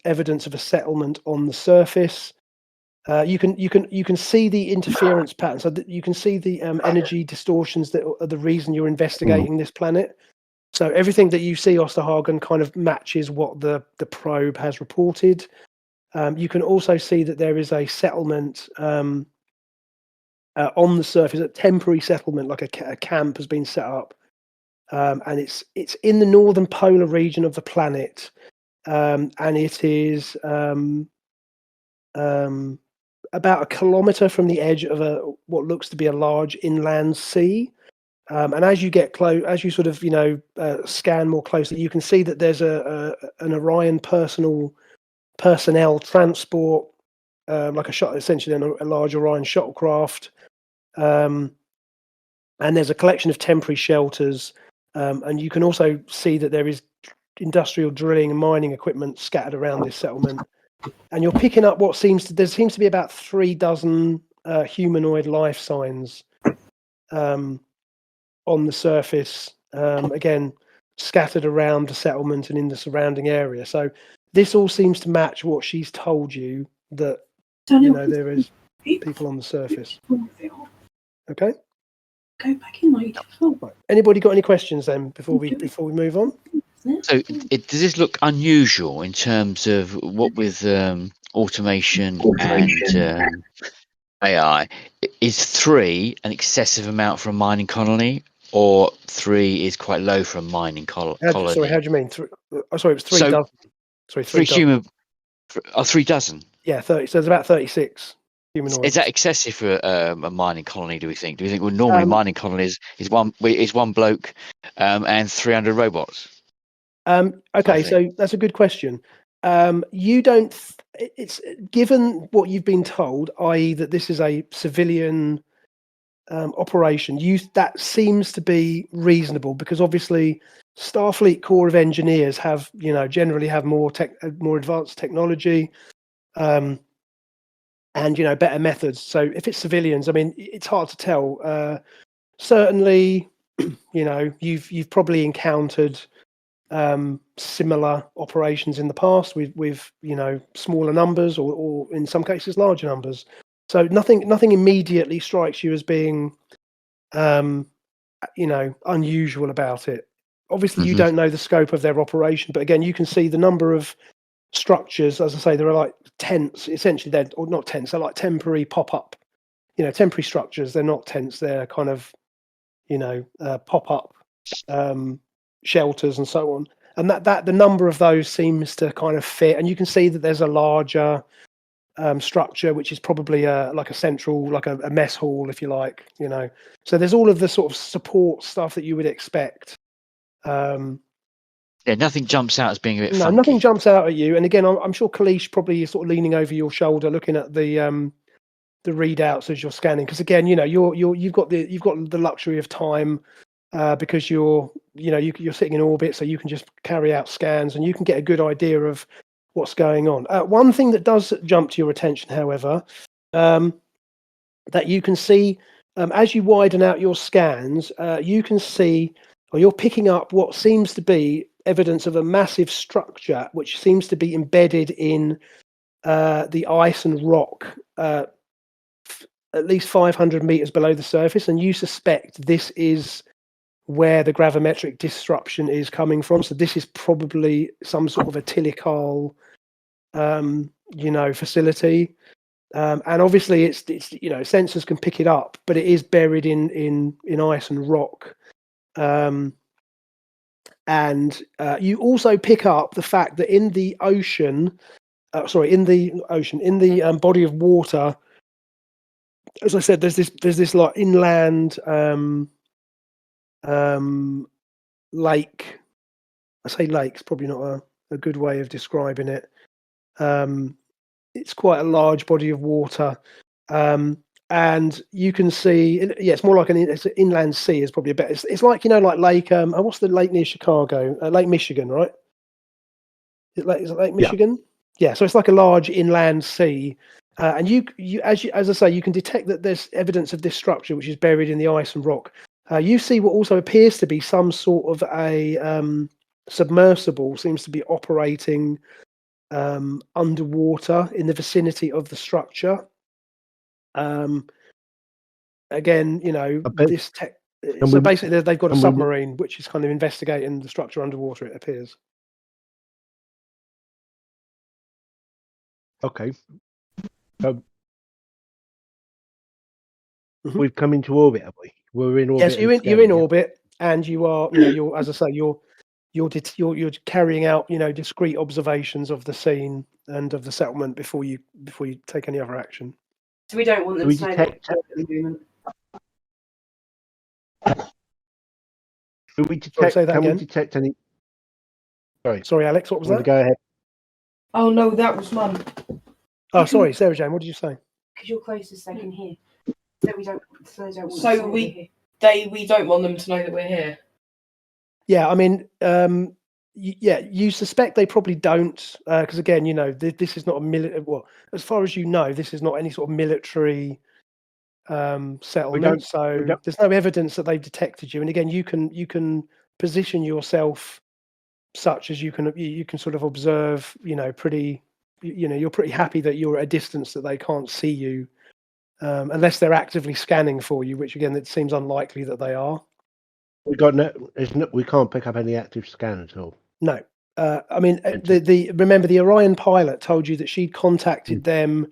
evidence of a settlement on the surface. You can see the interference pattern, so that you can see the energy distortions that are the reason you're investigating this planet. So everything that you see, Osterhagen, kind of matches what the probe has reported. You can also see that there is a settlement on the surface, a temporary settlement, like a camp has been set up, and it's in the northern polar region of the planet, and it is about 1 kilometer from the edge of what looks to be a large inland sea. And as you get close, as you sort of, you know, scan more closely, you can see that there's an Orion personnel transport, like essentially a large Orion shuttlecraft, and there's a collection of temporary shelters, and you can also see that there is industrial drilling and mining equipment scattered around this settlement. And you're picking up there seems to be about 3 dozen humanoid life signs on the surface, again, scattered around the settlement and in the surrounding area. So this all seems to match what she's told you, that, you know, there is people on the surface. Okay. Go back in like Right. Anybody got any questions then before we move on? So, does this look unusual in terms of what with automation and AI? Is 3 an excessive amount for a mining colony, or 3 is quite low for a mining colony? Sorry, how do you mean? Sorry, it was 3 dozen. Sorry, 3 human. 3 dozen. Yeah, 30. So there's about 36 humanoids. Is that excessive for a mining colony? Do we think? Well, normally mining colonies is one bloke and 300 robots. Okay, so that's a good question. You don't. It's given what you've been told, i.e., that this is a civilian operation. That seems to be reasonable, because obviously Starfleet Corps of Engineers have, you know, generally have more advanced technology, and, you know, better methods. So if it's civilians, I mean, it's hard to tell. Certainly, you know, you've probably encountered similar operations in the past with you know, smaller numbers, or in some cases larger numbers. So nothing immediately strikes you as being you know, unusual about it. Obviously, you don't know the scope of their operation, but again, you can see the number of structures. As I say, there are like tents. Essentially, they're, or not tents, they're like temporary pop-up, you know, temporary structures. They're not tents, they're kind of, you know, pop-up shelters and so on. And that the number of those seems to kind of fit. And you can see that there's a larger structure, which is probably like a central, like a mess hall, if you like, you know. So there's all of the sort of support stuff that you would expect. Yeah, nothing jumps out as being a bit No, funky. nothing jumps out at you. And again, I'm sure Koleesh probably is sort of leaning over your shoulder, looking at the readouts as you're scanning. Because again, you've got the luxury of time because you're sitting in orbit, so you can just carry out scans and you can get a good idea of what's going on. One thing that does jump to your attention, however, that you can see as you widen out your scans, you can see, or you're picking up what seems to be evidence of a massive structure which seems to be embedded in the ice and rock at least 500 meters below the surface, and you suspect this is where the gravimetric disruption is coming from. So this is probably some sort of a tilical facility. And obviously it's sensors can pick it up, but it is buried in ice and rock. And you also pick up the fact that in the body of water, as I said, there's this like inland lake. I say lake's probably not a good way of describing it. It's quite a large body of water, and you can see. It's more like it's an inland sea. Is probably a better. It's like like Lake. What's the lake near Chicago? Lake Michigan, right? Is it Lake Michigan? Yeah. So it's like a large inland sea, and as I say, you can detect that there's evidence of this structure which is buried in the ice and rock. You see what also appears to be some sort of a submersible seems to be operating underwater in the vicinity of the structure. Again, this tech. So basically, they've got a submarine which is kind of investigating the structure underwater. It appears. Okay. So we've come into orbit, have we? We're in orbit. Yes, you're in orbit, and you are. You're as I say, you're carrying out discrete observations of the scene and of the settlement before you take any other action. So we don't want them to know that at the moment. Do we detect? Sorry, say that can again? we detect any? Sorry, Alex. What was that? Go ahead. Oh no, that was Mum. Oh, sorry, Sarah Jane. What did you say? Because you're closest, they can hear. So we don't. So they don't want. So we don't want them to know that we're here. Yeah, I mean, you suspect they probably don't, because again, this is not a military. Well, as far as you know, this is not any sort of military settlement. So there's no evidence that they've detected you. And again, you can position yourself such as you can sort of observe. Pretty. You're pretty happy that you're at a distance that they can't see you, unless they're actively scanning for you, which again, it seems unlikely that they are. We can't pick up any active scan at all. No, I mean remember the Orion pilot told you that she'd contacted them,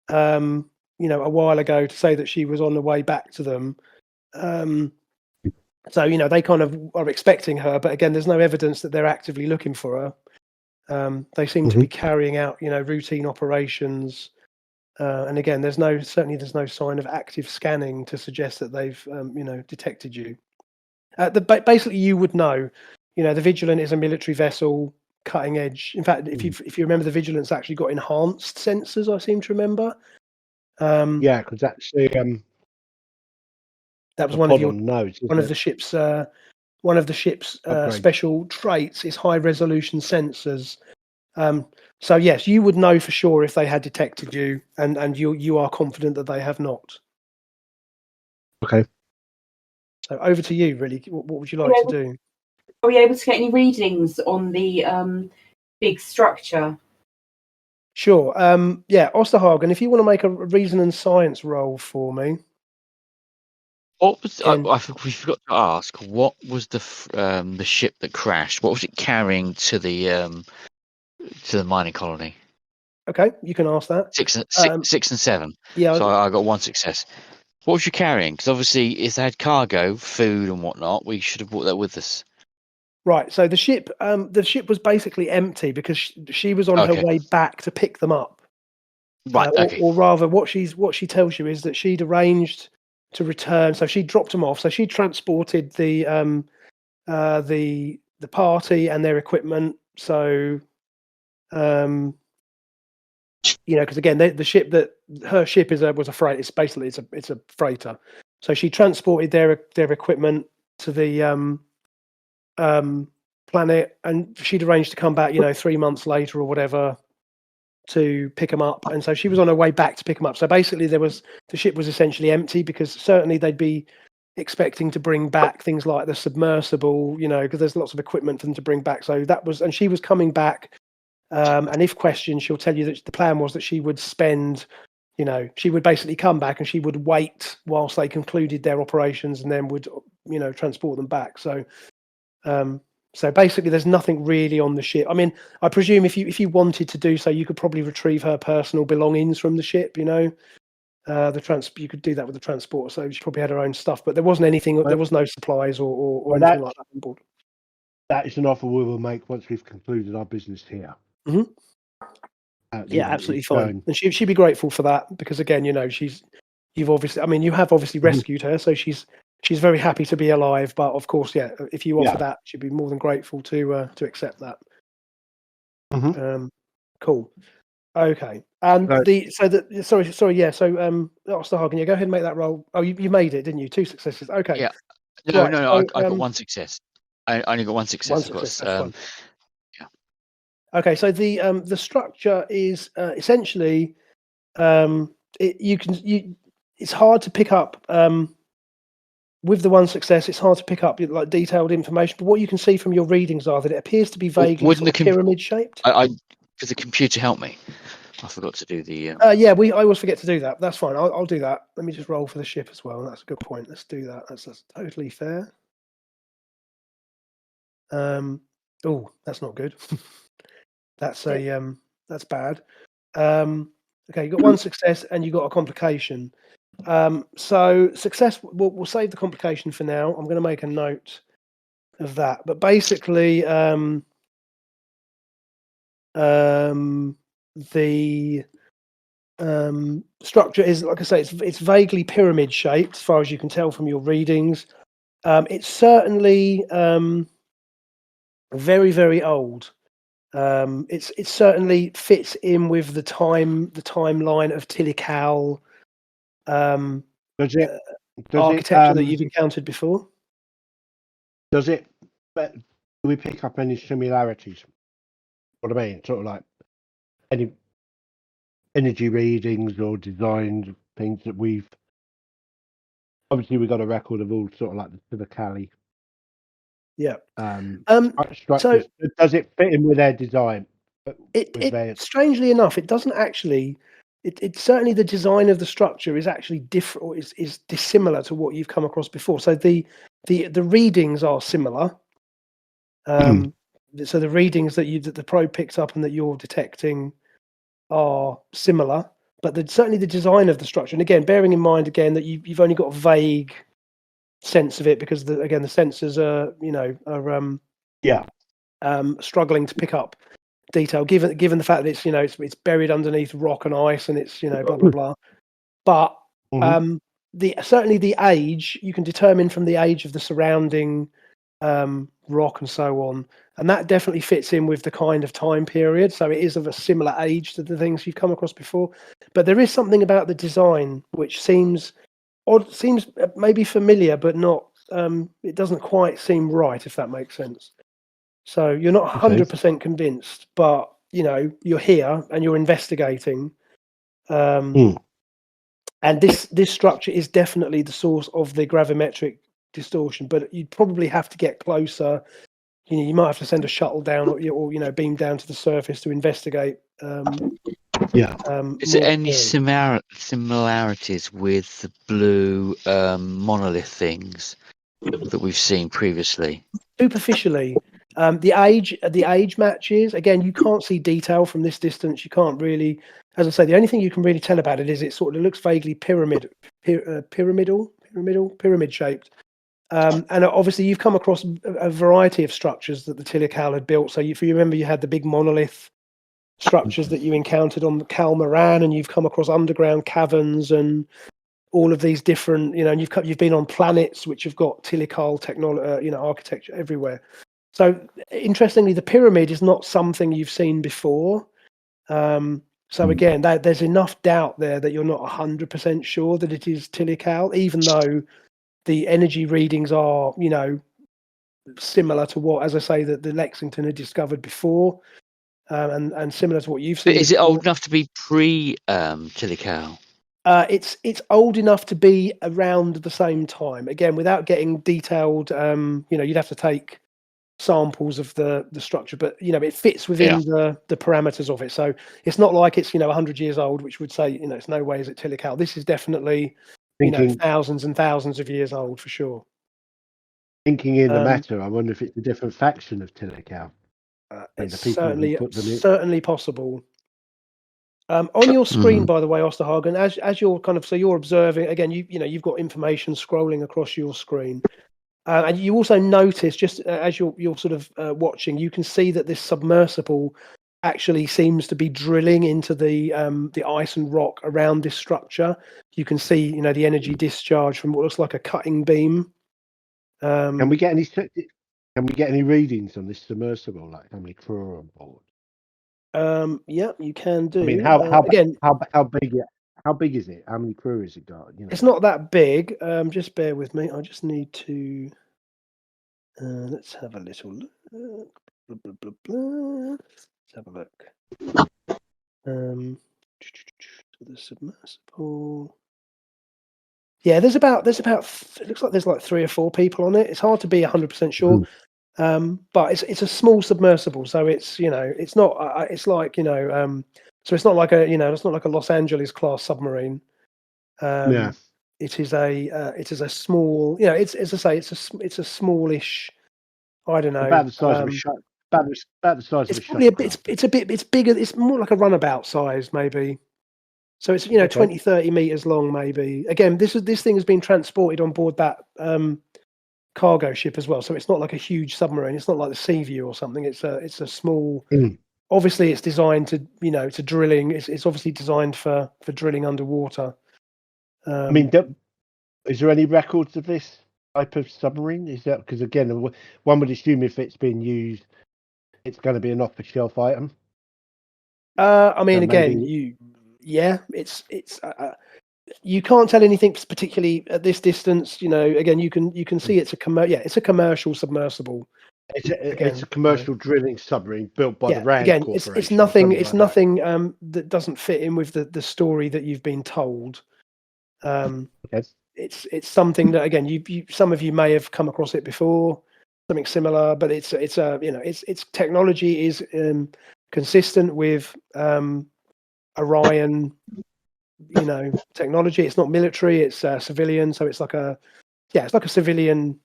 a while ago to say that she was on the way back to them. So they kind of are expecting her, but again, there's no evidence that they're actively looking for her. They seem to be carrying out routine operations, and again, there's no sign of active scanning to suggest that they've detected you. Basically, you would know. The Vigilant is a military vessel, cutting edge. In fact, if you remember, the Vigilant's actually got enhanced sensors. I seem to remember. Yeah, because actually, that was one of the ship's special traits is high resolution sensors. So yes, you would know for sure if they had detected you, and you are confident that they have not. Okay. So over to you, really. What would you like to do? Are we able to get any readings on the big structure? Sure. Osterhagen, if you want to make a reason and science roll for me. What was? We forgot to ask. What was the ship that crashed? What was it carrying to the mining colony? Okay, you can ask that. 6 and 7. Yeah. So I got one success. What was you carrying? Because obviously, if they had cargo, food, and whatnot, we should have brought that with us. Right. So the ship was basically empty because she was on her way back to pick them up. Right. Okay. Or rather, what she tells you is that she'd arranged to return. So she dropped them off. So she transported the the party and their equipment. So, because again, the ship her ship was a freight. It's basically it's a freighter. So she transported their equipment to the planet, and she'd arranged to come back, 3 months later or whatever, to pick them up. And so she was on her way back to pick them up. So basically, the ship was essentially empty, because certainly they'd be expecting to bring back things like the submersible, because there's lots of equipment for them to bring back. So and she was coming back. And if questioned, she'll tell you that the plan was that she would spend, she would basically come back and she would wait whilst they concluded their operations, and then would, transport them back. So, so basically, there's nothing really on the ship. I mean, I presume if you wanted to do so, you could probably retrieve her personal belongings from the ship. You could do that with the transporter. So she probably had her own stuff, but there wasn't anything. There was no supplies or anything like that on board. That is an offer we will make once we've concluded our business here. Mm-hmm. Yeah, absolutely fine. And she'd be grateful for that, because again, you have obviously rescued her, so she's very happy to be alive. But of course, yeah, if you offer that, she'd be more than grateful to accept that. Mm-hmm. Cool. Okay. And Osterhagen, go ahead and make that roll. Oh, you made it, didn't you? 2 successes. Okay. Yeah. No, I got 1 success. I only got 1 success. Okay, so the structure is essentially it's hard to pick up with the 1 success. It's hard to pick up like detailed information, but what you can see from your readings are that it appears to be vaguely pyramid shaped. Could the computer help me? I forgot to do the. I always forget to do that. That's fine. I'll do that. Let me just roll for the ship as well. That's a good point. Let's do that. That's totally fair. Oh, that's not good. That's that's bad. Okay, you got 1 success and you got a complication. So success, we'll save the complication for now. I'm going to make a note of that. But basically, the structure is, like I say, it's vaguely pyramid shaped as far as you can tell from your readings. It's certainly very, very old. It certainly fits in with the timeline of Tilical architecture that you've encountered before. Does it? Do we pick up any similarities? What I mean, sort of like any energy readings or design things that we've obviously got a record of all sort of like the Cali. Yeah. Structures. So does it fit in with their design? Strangely enough, it doesn't actually. It certainly, the design of the structure is actually different, or is dissimilar to what you've come across before. So the readings are similar. So the readings that the probe picks up and that you're detecting are similar, but certainly the design of the structure. And again, bearing in mind again that you've only got a vague sense of it, because the sensors are struggling to pick up detail, given the fact that it's buried underneath rock and ice, and it's blah blah blah. But certainly the age, you can determine from the age of the surrounding rock and so on, and that definitely fits in with the kind of time period. So it is of a similar age to the things you've come across before. But there is something about the design which seems odd, seems maybe familiar, but not. It doesn't quite seem right, if that makes sense. So you're not 100% convinced, but you're here and you're investigating. And this structure is definitely the source of the gravimetric distortion, but you'd probably have to get closer. You might have to send a shuttle down or beam down to the surface to investigate. Is there any similarities with the blue monolith things that we've seen previously? Superficially, the age matches. Again, you can't see detail from this distance. You can't really, as I say, the only thing you can really tell about it is it looks vaguely pyramid shaped. And obviously, you've come across a variety of structures that the Tilical had built. So if you remember, you had the big monolith structures that you encountered on the Calmaran, and you've come across underground caverns and all of these different, and you've been on planets which have got Tilical technology, architecture everywhere. So interestingly, the pyramid is not something you've seen before. So again, there's enough doubt there that you're not 100% sure that it is Tilical, even though the energy readings are, similar to what, as I say, that the Lexington had discovered before, and similar to what you've seen. But is before. it old enough to be pre-Tilical? It's old enough to be around the same time. Again, without getting detailed, you'd have to take samples of the structure, but it fits within the parameters of it. So it's not like it's 100 years old, which would say it's no way is it Tilical. This is definitely thousands and thousands of years old for sure. Thinking in the matter, I wonder if it's a different faction of Tilical. It's certainly possible. On your screen, by the way, Osterhagen, as you're you're observing again, you've got information scrolling across your screen, and you also notice just as you're sort of watching, you can see that this submersible actually seems to be drilling into the ice and rock around this structure. You can see the energy discharge from what looks like a cutting beam. Can we get any readings on this submersible, like how many crew are on board? Yeah, you can do. I mean, how big is it? How many crew has it got? It's not that big. Just bear with me. I just need to. Let's have a little look. Blah, blah, blah, blah. Let's have a look. The submersible. Yeah, there's about. It looks like there's like 3 or 4 people on it. It's hard to be 100% sure. But it's a small submersible, so it's it's not it's like so it's not like it's not like a Los Angeles class submarine. It is a small it's as I say it's a smallish, I don't know, about the size of a shot. About the size it's of a probably shot. it's bigger. It's more like a runabout size maybe. So it's 20-30 meters long maybe. Again, this thing has been transported on board that cargo ship as well, so it's not like a huge submarine. It's not like the Seaview or something. It's a small. Obviously, it's designed to to drilling. It's obviously designed for drilling underwater. I mean, is there any records of this type of submarine? Is that because again, one would assume if it's been used, it's going to be an off-the-shelf item. I mean, again, it's you can't tell anything particularly at this distance. Again, you can see it's a commercial submersible. It's a commercial drilling submarine built by the Rand Corporation. It's nothing. It's nothing that doesn't fit in with the story that you've been told. It's something that again you some of you may have come across it before, something similar, but it's its technology is consistent with Orion technology. It's not military, it's civilian, so it's like a civilian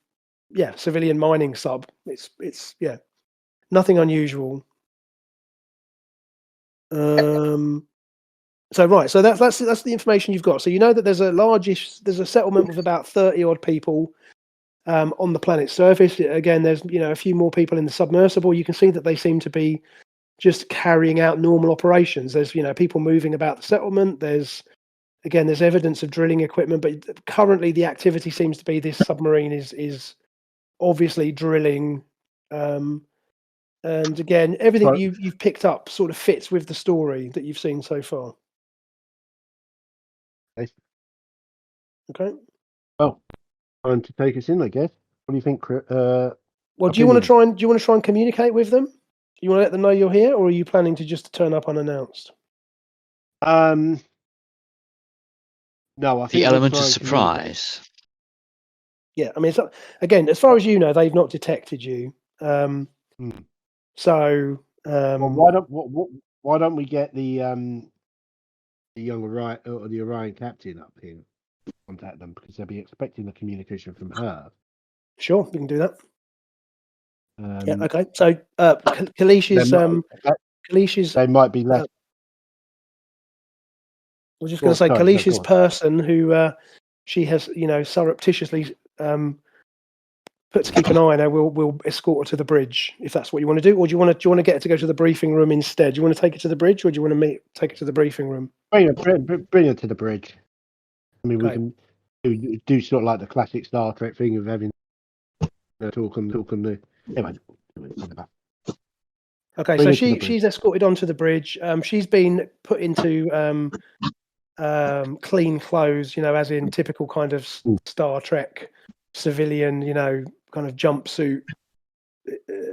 mining sub. It's nothing unusual. So that's the information you've got. So you know that there's a settlement with about 30 odd people on the planet's surface. Again, there's a few more people in the submersible. You can see that they seem to be just carrying out normal operations. There's people moving about the settlement. There's evidence of drilling equipment, but currently the activity seems to be this submarine is obviously drilling. And again, everything you've picked up sort of fits with the story that you've seen so far. Okay. Well, time to take us in, I guess. What do you think? Well, do you want to try and communicate with them? You want to let them know you're here, or are you planning to just turn up unannounced? No, I think the element of surprise. Yeah, I mean, again, as far as you know, they've not detected you. So why don't we get the young Orion or the Orion captain up here, contact them, because they'll be expecting a communication from her. Sure, we can do that. Okay. So Koleesh is they might be left. I was just going to say Koleesh's person who she has surreptitiously put to keep an eye on her will escort her to the bridge if that's what you want to do, or do you want to get her to go to the briefing room instead? Do you want to take her to the bridge, or do you want to take her to the briefing room? Bring her to the bridge. I mean, we can do sort of like the classic Star Trek thing of having talk on the. Anyway, whatever. Okay, Bring so her to the bridge. she's escorted onto the bridge. She's been put into clean clothes, as in typical kind of Star Trek civilian, kind of jumpsuit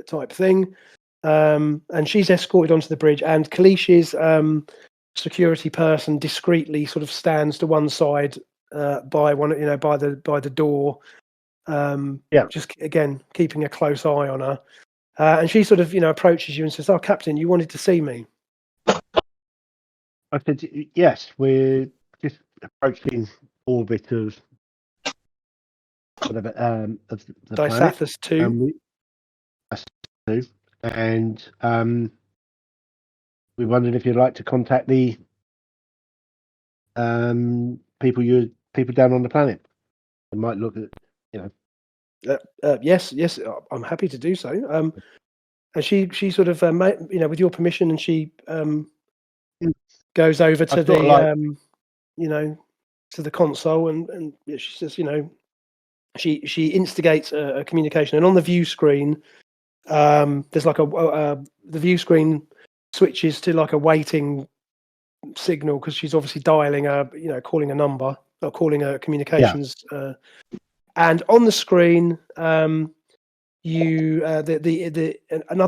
type thing. And she's escorted onto the bridge, and Koleesh's security person discreetly sort of stands to one side by the door. Just again keeping a close eye on her. And she sort of, approaches you and says, "Oh, Captain, you wanted to see me." I said, yes, we're just approaching orbit of whatever of the planet. Disathus 2. And we wondered if you'd like to contact the people down on the planet. They might look at, Yes, I'm happy to do so. And she sort of, with your permission, and she goes over to the, to the console, and she says, she instigates a communication, and on the view screen, there's like the view screen switches to like a waiting signal because she's obviously dialing calling a number or calling a communications. And on the screen, another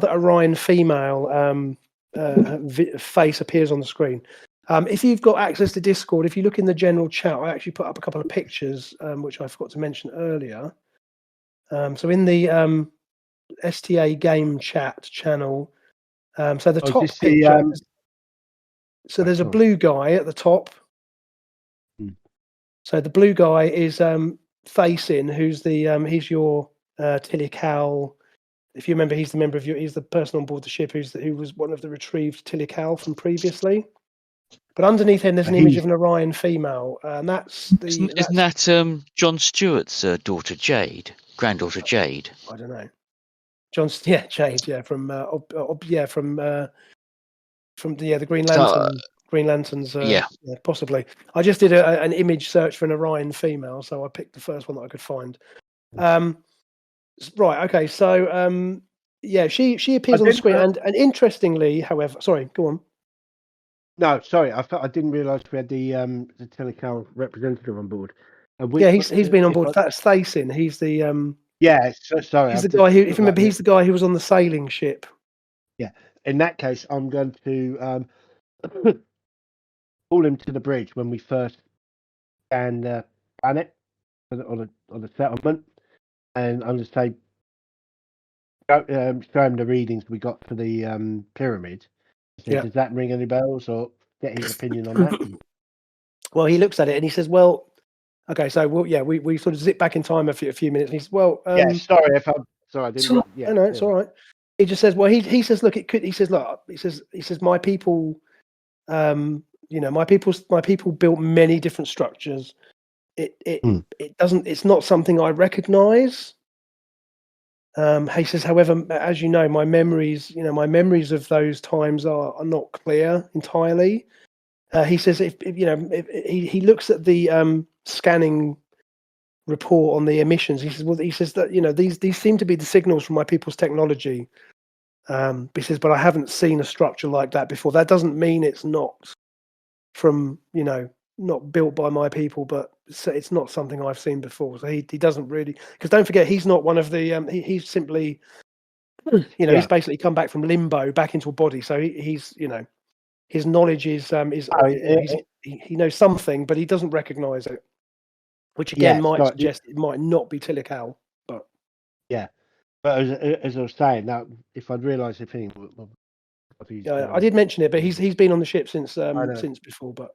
Orion female face appears on the screen. If you've got access to Discord, if you look in the general chat, I actually put up a couple of pictures, which I forgot to mention earlier. So in the STA game chat channel, so the top picture. So there's a blue guy at the top. So the blue guy is Facin, who's he's your Tilical. If you remember, he's the person on board the ship who was one of the retrieved Tilical from previously. But underneath him, there's an image of an Orion female, and isn't that John Stewart's daughter Jade, granddaughter Jade? I don't know. Jade, from the Green Lantern. Green Lanterns, possibly. I just did an image search for an Orion female, so I picked the first one that I could find. Right, okay, so she appears on the screen, and interestingly, however, sorry, go on. No, sorry, I didn't realise we had the Telecal representative on board. He's been on board. That's Facin. He's the sorry. He's the guy who, if you remember, he's the guy who was on the sailing ship. Yeah. In that case, I'm going to pull him to the bridge when we first scan the planet on the settlement, and I'm going to say, show him the readings we got for the pyramid. So does that ring any bells, or get his opinion on that? Well, he looks at it and he says, "Well, okay, so we sort of zip back in time a few minutes." And he says, "Well, sorry if I'm sorry, I didn't." No, it's all right. He just says, "Well, he says, look, it could." He says, "Look, he says, my people, my people built many different structures. It doesn't. It's not something I recognise." He says, "However, as you know, my memories of those times are not clear entirely." He says, if he looks at the scanning report on the emissions, he says that these seem to be the signals from my people's technology. He says, but I haven't seen a structure like that before. That doesn't mean it's not from not built by my people, but it's not something I've seen before. So he doesn't really, because don't forget, he's not one of the he's simply he's basically come back from limbo back into a body. So he's his knowledge is he knows something, but he doesn't recognise it, which again might suggest it might not be Tilical. But but as I was saying, now if I'd realised anything, I did mention it, but he's been on the ship since before. But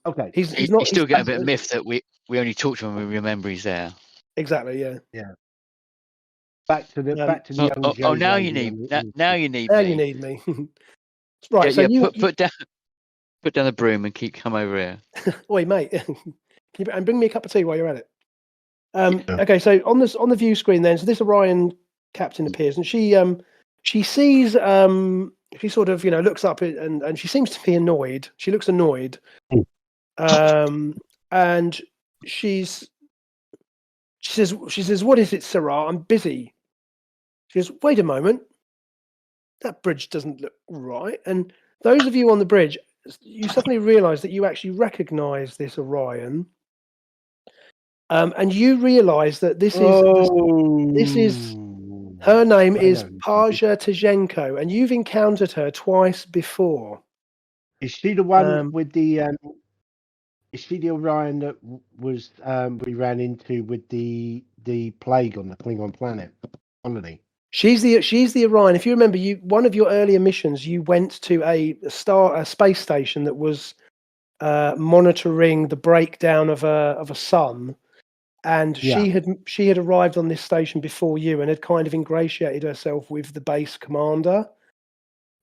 okay, he's still getting a bit of miffed that we only talk to him when we remember he's there. Exactly. Yeah. Back to the young now lady you need and- now you need Now me. you need me. Right. So put down the broom and come over here. Oi, mate. And bring me a cup of tea while you're at it. Okay, so on the view screen then, so this Orion captain appears, and she sees she sort of looks up and she seems to be annoyed. She looks annoyed, and she says, "What is it, Sarah? I'm busy." She goes, wait a moment. That bridge doesn't look right. And those of you on the bridge, you suddenly realise that you actually recognise this Orion. And you realise that this is her name is Paja Tizhenko, and you've encountered her twice before. Is she the one with the? Is she the Orion that was we ran into with the plague on the Klingon planet colony? She's the Orion. If you remember, one of your earlier missions, you went to a space station that was monitoring the breakdown of a sun, and she had arrived on this station before you and had kind of ingratiated herself with the base commander.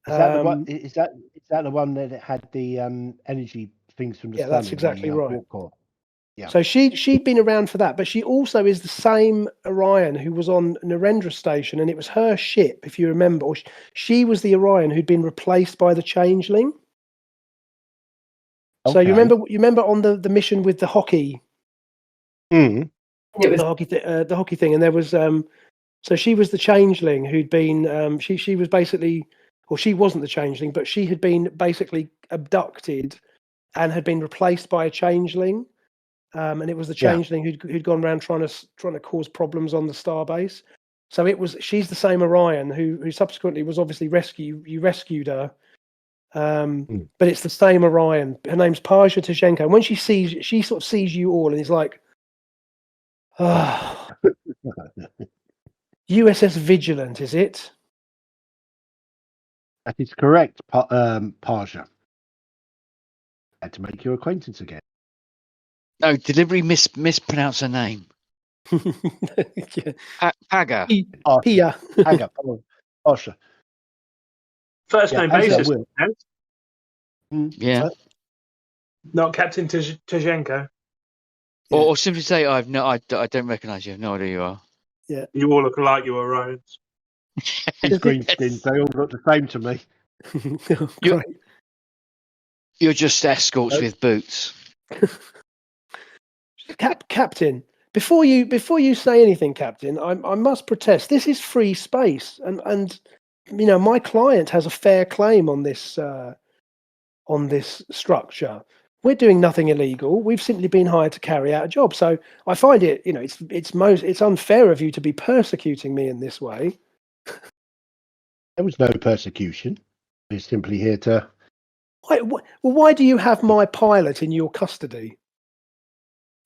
Is that the one? Is that the one that had the energy things from the sun? Yeah, that's exactly right. Yeah. So she'd been around for that, but she also is the same Orion who was on Narendra station, and it was her ship, if you remember. Or she was the Orion who'd been replaced by the Changeling. Okay. So you remember on the mission with the hockey. Mm. It was the hockey thing, and there was so she was the Changeling who'd been she was basically, or she wasn't the Changeling, but she had been basically abducted and had been replaced by a Changeling. And it was the Changeling who'd gone around trying to cause problems on the starbase. So she's the same Orion who subsequently was obviously rescued. You rescued her, but it's the same Orion. Her name's Paja Tizhenko. And when she sort of sees you all, and is like, USS Vigilant, is it? That is correct, Paja. I had to make your acquaintance again. No, deliberately mispronounce her name. Paga. Pia. Paga. Paja. First name basis. Yeah. Not Captain Tizhenko. Or simply say, I don't recognise you. I have no idea who you are. Yeah. You all look alike, you Orions. These green skins, they all look the same to me. You're just escorts with boots. Captain, before you say anything, Captain, I must protest. This is free space, and my client has a fair claim on this structure. We're doing nothing illegal. We've simply been hired to carry out a job. So I find it, it's unfair of you to be persecuting me in this way. There was no persecution. We're simply here to. Why do you have my pilot in your custody?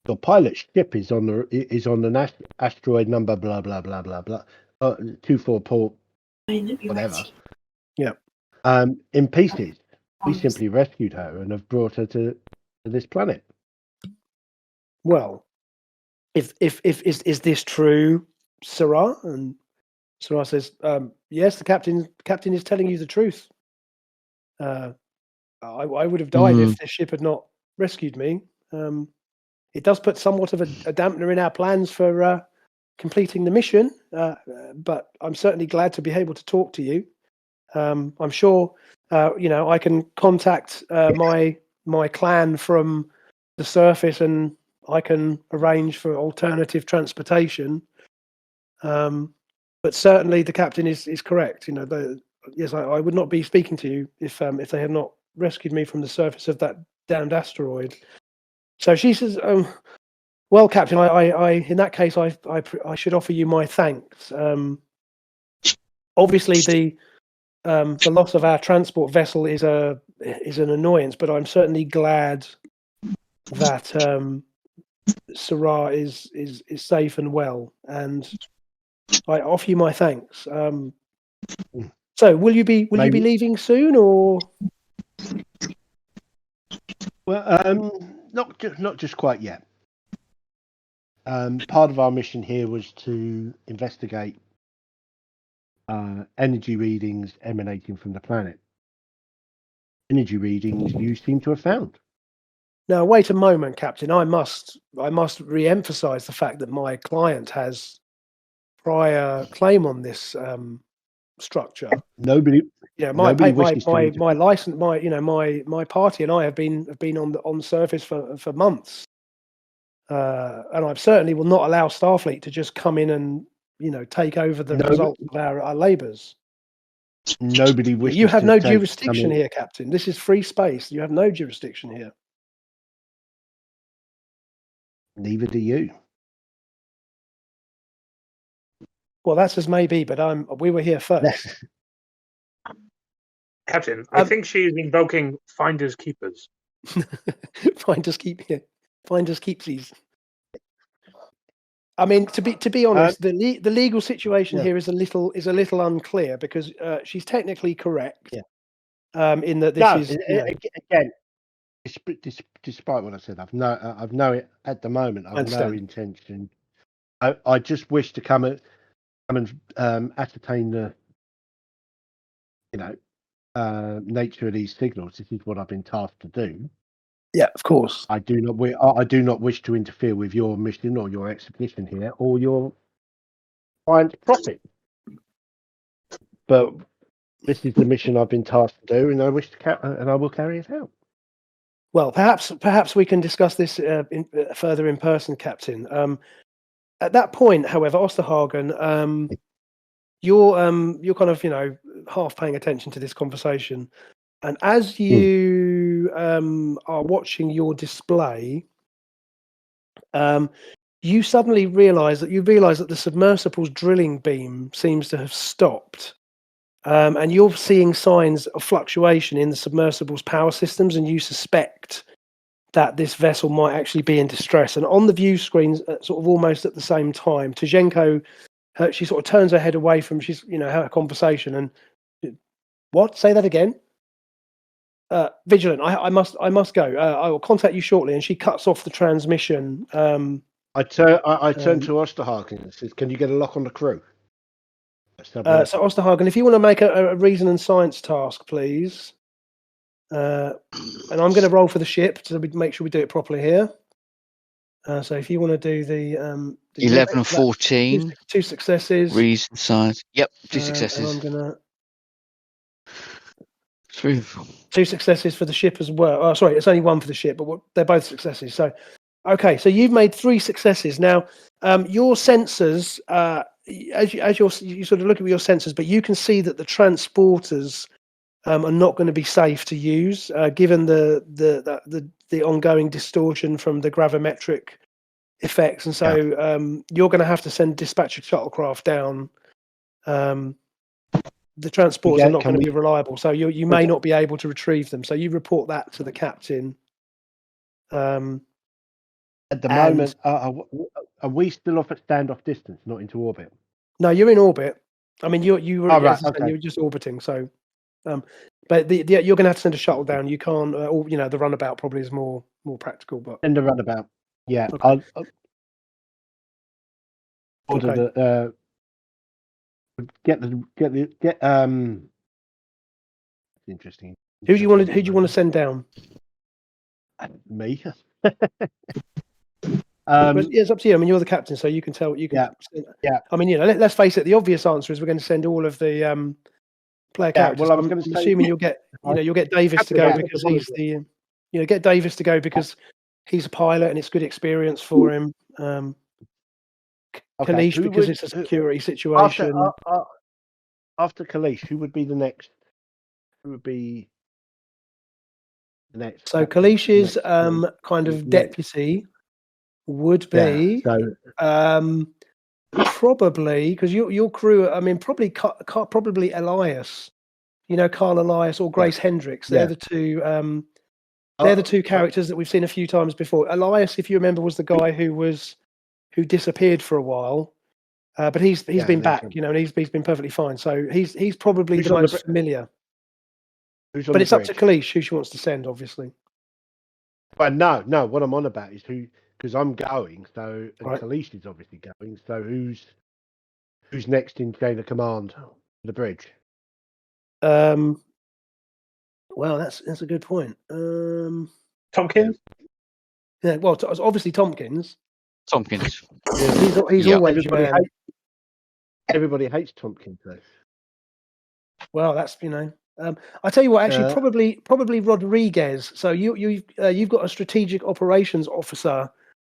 The pilot's ship is on the asteroid number blah blah blah blah blah 244 whatever. Yeah. In pieces. We simply rescued her and have brought her to this planet. Well, if is this true, Sarah? And Sarah says, yes, the captain is telling you the truth. I would have died if this ship had not rescued me. It does put somewhat of a dampener in our plans for completing the mission, but I'm certainly glad to be able to talk to you. I'm sure, I can contact my clan from the surface, and I can arrange for alternative transportation. But certainly, the captain is correct. Yes, I would not be speaking to you if they had not rescued me from the surface of that damned asteroid. So she says, "Well, Captain, I in that case, I should offer you my thanks. Obviously, the loss of our transport vessel is an annoyance, but I'm certainly glad that Sarah is safe and well, and I offer you my thanks. So, will you be leaving soon, or? Well, not just quite yet. Part of our mission here was to investigate energy readings emanating from the planet. Energy readings you seem to have found. Now, wait a moment, Captain. I must re-emphasize the fact that my client has prior claim on this structure. Nobody. My license, my party and I have been on the surface for months, and I certainly will not allow Starfleet to just come in and take over the No, results of our labours. Nobody wishes. You have to no take jurisdiction something- here, Captain. This is free space. You have no jurisdiction here. Neither do you. Well, that's as may be, but we were here first. Captain, I think she is invoking finders keepers. Finders keepsies. I mean, to be honest, the legal situation here is a little unclear because she's technically correct. Yeah. In that this is again, despite what I said, I've no at the moment. I've no intention. I just wish to come and ascertain the nature of these signals. This is what I've been tasked to do. Yeah, of course. I do not wish to interfere with your mission or your expedition here or your client's profit. But this is the mission I've been tasked to do, and I wish to and I will carry it out. Well, perhaps we can discuss this further in person, Captain. At that point, however, Osterhagen, you're kind of half paying attention to this conversation, and as you are watching your display, you suddenly realise that the submersible's drilling beam seems to have stopped, and you're seeing signs of fluctuation in the submersible's power systems, and you suspect that this vessel might actually be in distress. And on the view screens, sort of almost at the same time, Tuzhenko, she sort of turns her head away from her conversation and what? Say that again. Vigilant, I must go. I will contact you shortly. And she cuts off the transmission. I turn to Osterhagen and says, "Can you get a lock on the crew?" So Osterhagen, if you want to make a reason and science task, please. And I'm going to roll for the ship to make sure we do it properly here. So if you want to do the 11 and 14, two successes. Reason science. Yep, 2 successes. And I'm gonna 3. 2 successes for the ship as well. Oh, sorry, it's only 1 for the ship, but they're both successes. So, okay, so you've made 3 successes. Now, your sensors, as you sort of look at your sensors, but you can see that the transporters are not going to be safe to use, given the ongoing distortion from the gravimetric effects, and so you're going to have to dispatch a shuttlecraft down. The transports are not going to be reliable, so you may not be able to retrieve them. So you report that to the captain. At the moment, are we still off at standoff distance, not into orbit? No, you're in orbit. I mean, you were okay. you're just orbiting. So, but you're going to have to send a shuttle down. You can't. The runabout probably is more practical. But send a runabout. Yeah, okay. I'll order the. Get interesting. Who do you want to send down? Me. It's up to you. I mean, you're the captain, so you can tell. You can. Yeah. I mean, let's face it. The obvious answer is we're going to send all of the player characters. Well, I was going to say, assuming you'll get Davis to go because he's the. Get Davis to go because he's a pilot and it's good experience for him. Koleesh because it's a security situation. After Koleesh, who would be the next? Who would be the next? So Koleesh's kind of deputy would be probably because your crew. I mean, probably Elias. Carl Elias or Grace Hendricks. They're the two. They're the two characters that we've seen a few times before. Elias, if you remember, was the guy who disappeared for a while, but he's been back, and he's been perfectly fine. So he's probably the most familiar. But it's up to Koleesh who she wants to send, obviously. But no. What I'm on about is who, because I'm going. So Koleesh is obviously going. So who's next in chain of command for the bridge? Well, that's a good point. Tompkins. Yeah, well, obviously Tompkins. Tompkins. He's always everybody hates Tompkins though. Well, that's I tell you what, actually, probably Rodriguez. So you've got a strategic operations officer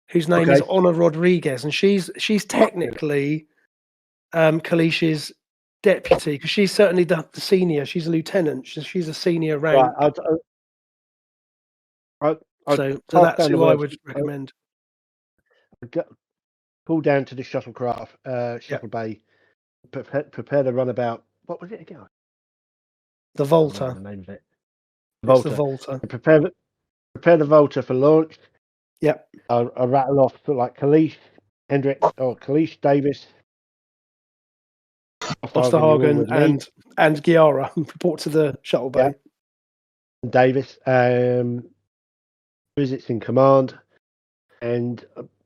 whose name is Honor Rodriguez, and she's technically Koleesh's deputy, because she's certainly the senior. She's a lieutenant. She's a senior rank. Right, So that's who I would recommend. Pull down to the shuttlecraft, shuttle bay. Prepare the runabout. What was it again? The Volta. The name of it. Volta. It's the Volta. Prepare the Volta for launch. Yep. I'll rattle off like Koleesh, Koleesh, Davis, Osterhagen, and Giara report to the shuttle bay. Yeah. Davis visits in command, and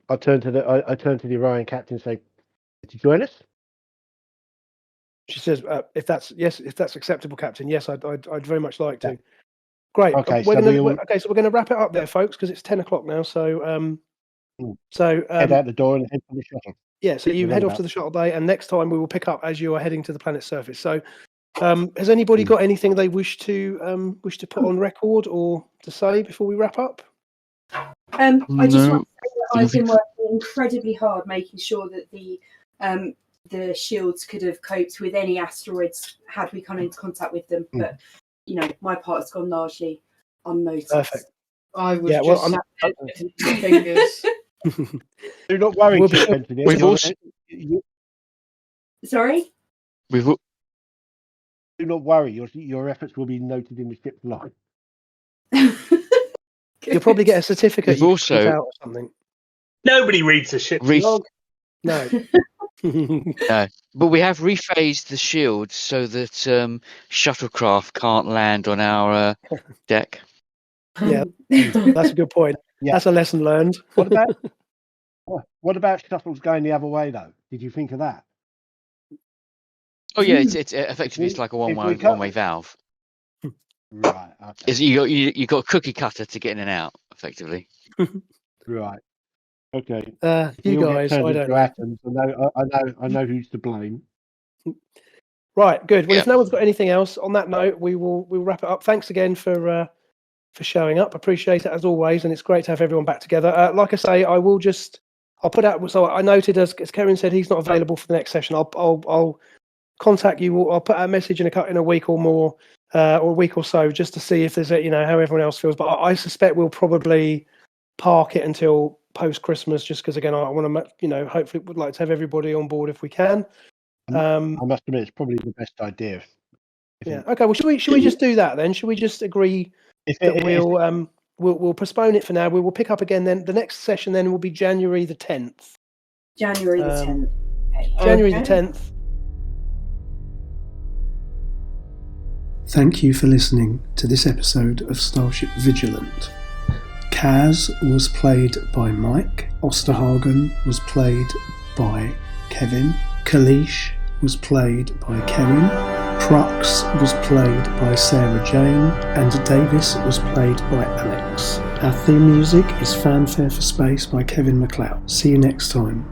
I turn to the Orion captain and say, "Did you join us?" She says, "If that's acceptable, Captain. Yes, I'd very much like to." Yeah. Great. Okay, so we're going to wrap it up there, folks, because it's 10 o'clock now. So head out the door and head to the shuttle. Yeah, so you head off to the shuttle bay, and next time we will pick up as you are heading to the planet's surface. So, has anybody got anything they wish to put on record or to say before we wrap up? I just want to say that I've been working incredibly hard making sure that the shields could have coped with any asteroids had we come into contact with them. But my part has gone largely unnoticed. Perfect. I was fingers. Do not worry, Sorry? Do not worry, your efforts will be noted in the ship's log. You'll probably get a certificate. We've also out or something. Nobody reads the ship's log. No. No, but we have rephased the shield so that shuttlecraft can't land on our deck. Yeah, that's a good point. Yeah. That's a lesson learned. What about shuttles going the other way though? Did you think of that? Oh yeah, it's effectively it's like a one-way valve. Right. Okay. You got a cookie cutter to get in and out, effectively. Right. Okay. You guys, I don't know. Atoms. I know who's to blame. Right. Good. Well, if no one's got anything else on that note, we'll wrap it up. Thanks again for showing up. Appreciate it as always, and it's great to have everyone back together. Like I say, I'll put out. So I noted as Kerrin said he's not available for the next session. I'll contact you. I'll put out a message in a week or more, or a week or so, just to see if there's how everyone else feels. But I suspect we'll probably park it until post Christmas, just because again I want to hopefully would like to have everybody on board if we can. I must admit it's probably the best idea. Yeah. Okay. Well, should we just do that then? Should we just agree that we'll postpone it for now? We will pick up again then. The next session then will be January the 10th. January the 10th. January the 10th. Thank you for listening to this episode of Starship Vigilant. Kaz was played by Mike, Osterhagen was played by Kevin, Koleesh was played by Kerrin, Prux was played by Sarah Jane, and Davis was played by Alex. Our theme music is Fanfare for Space by Kevin MacLeod. See you next time.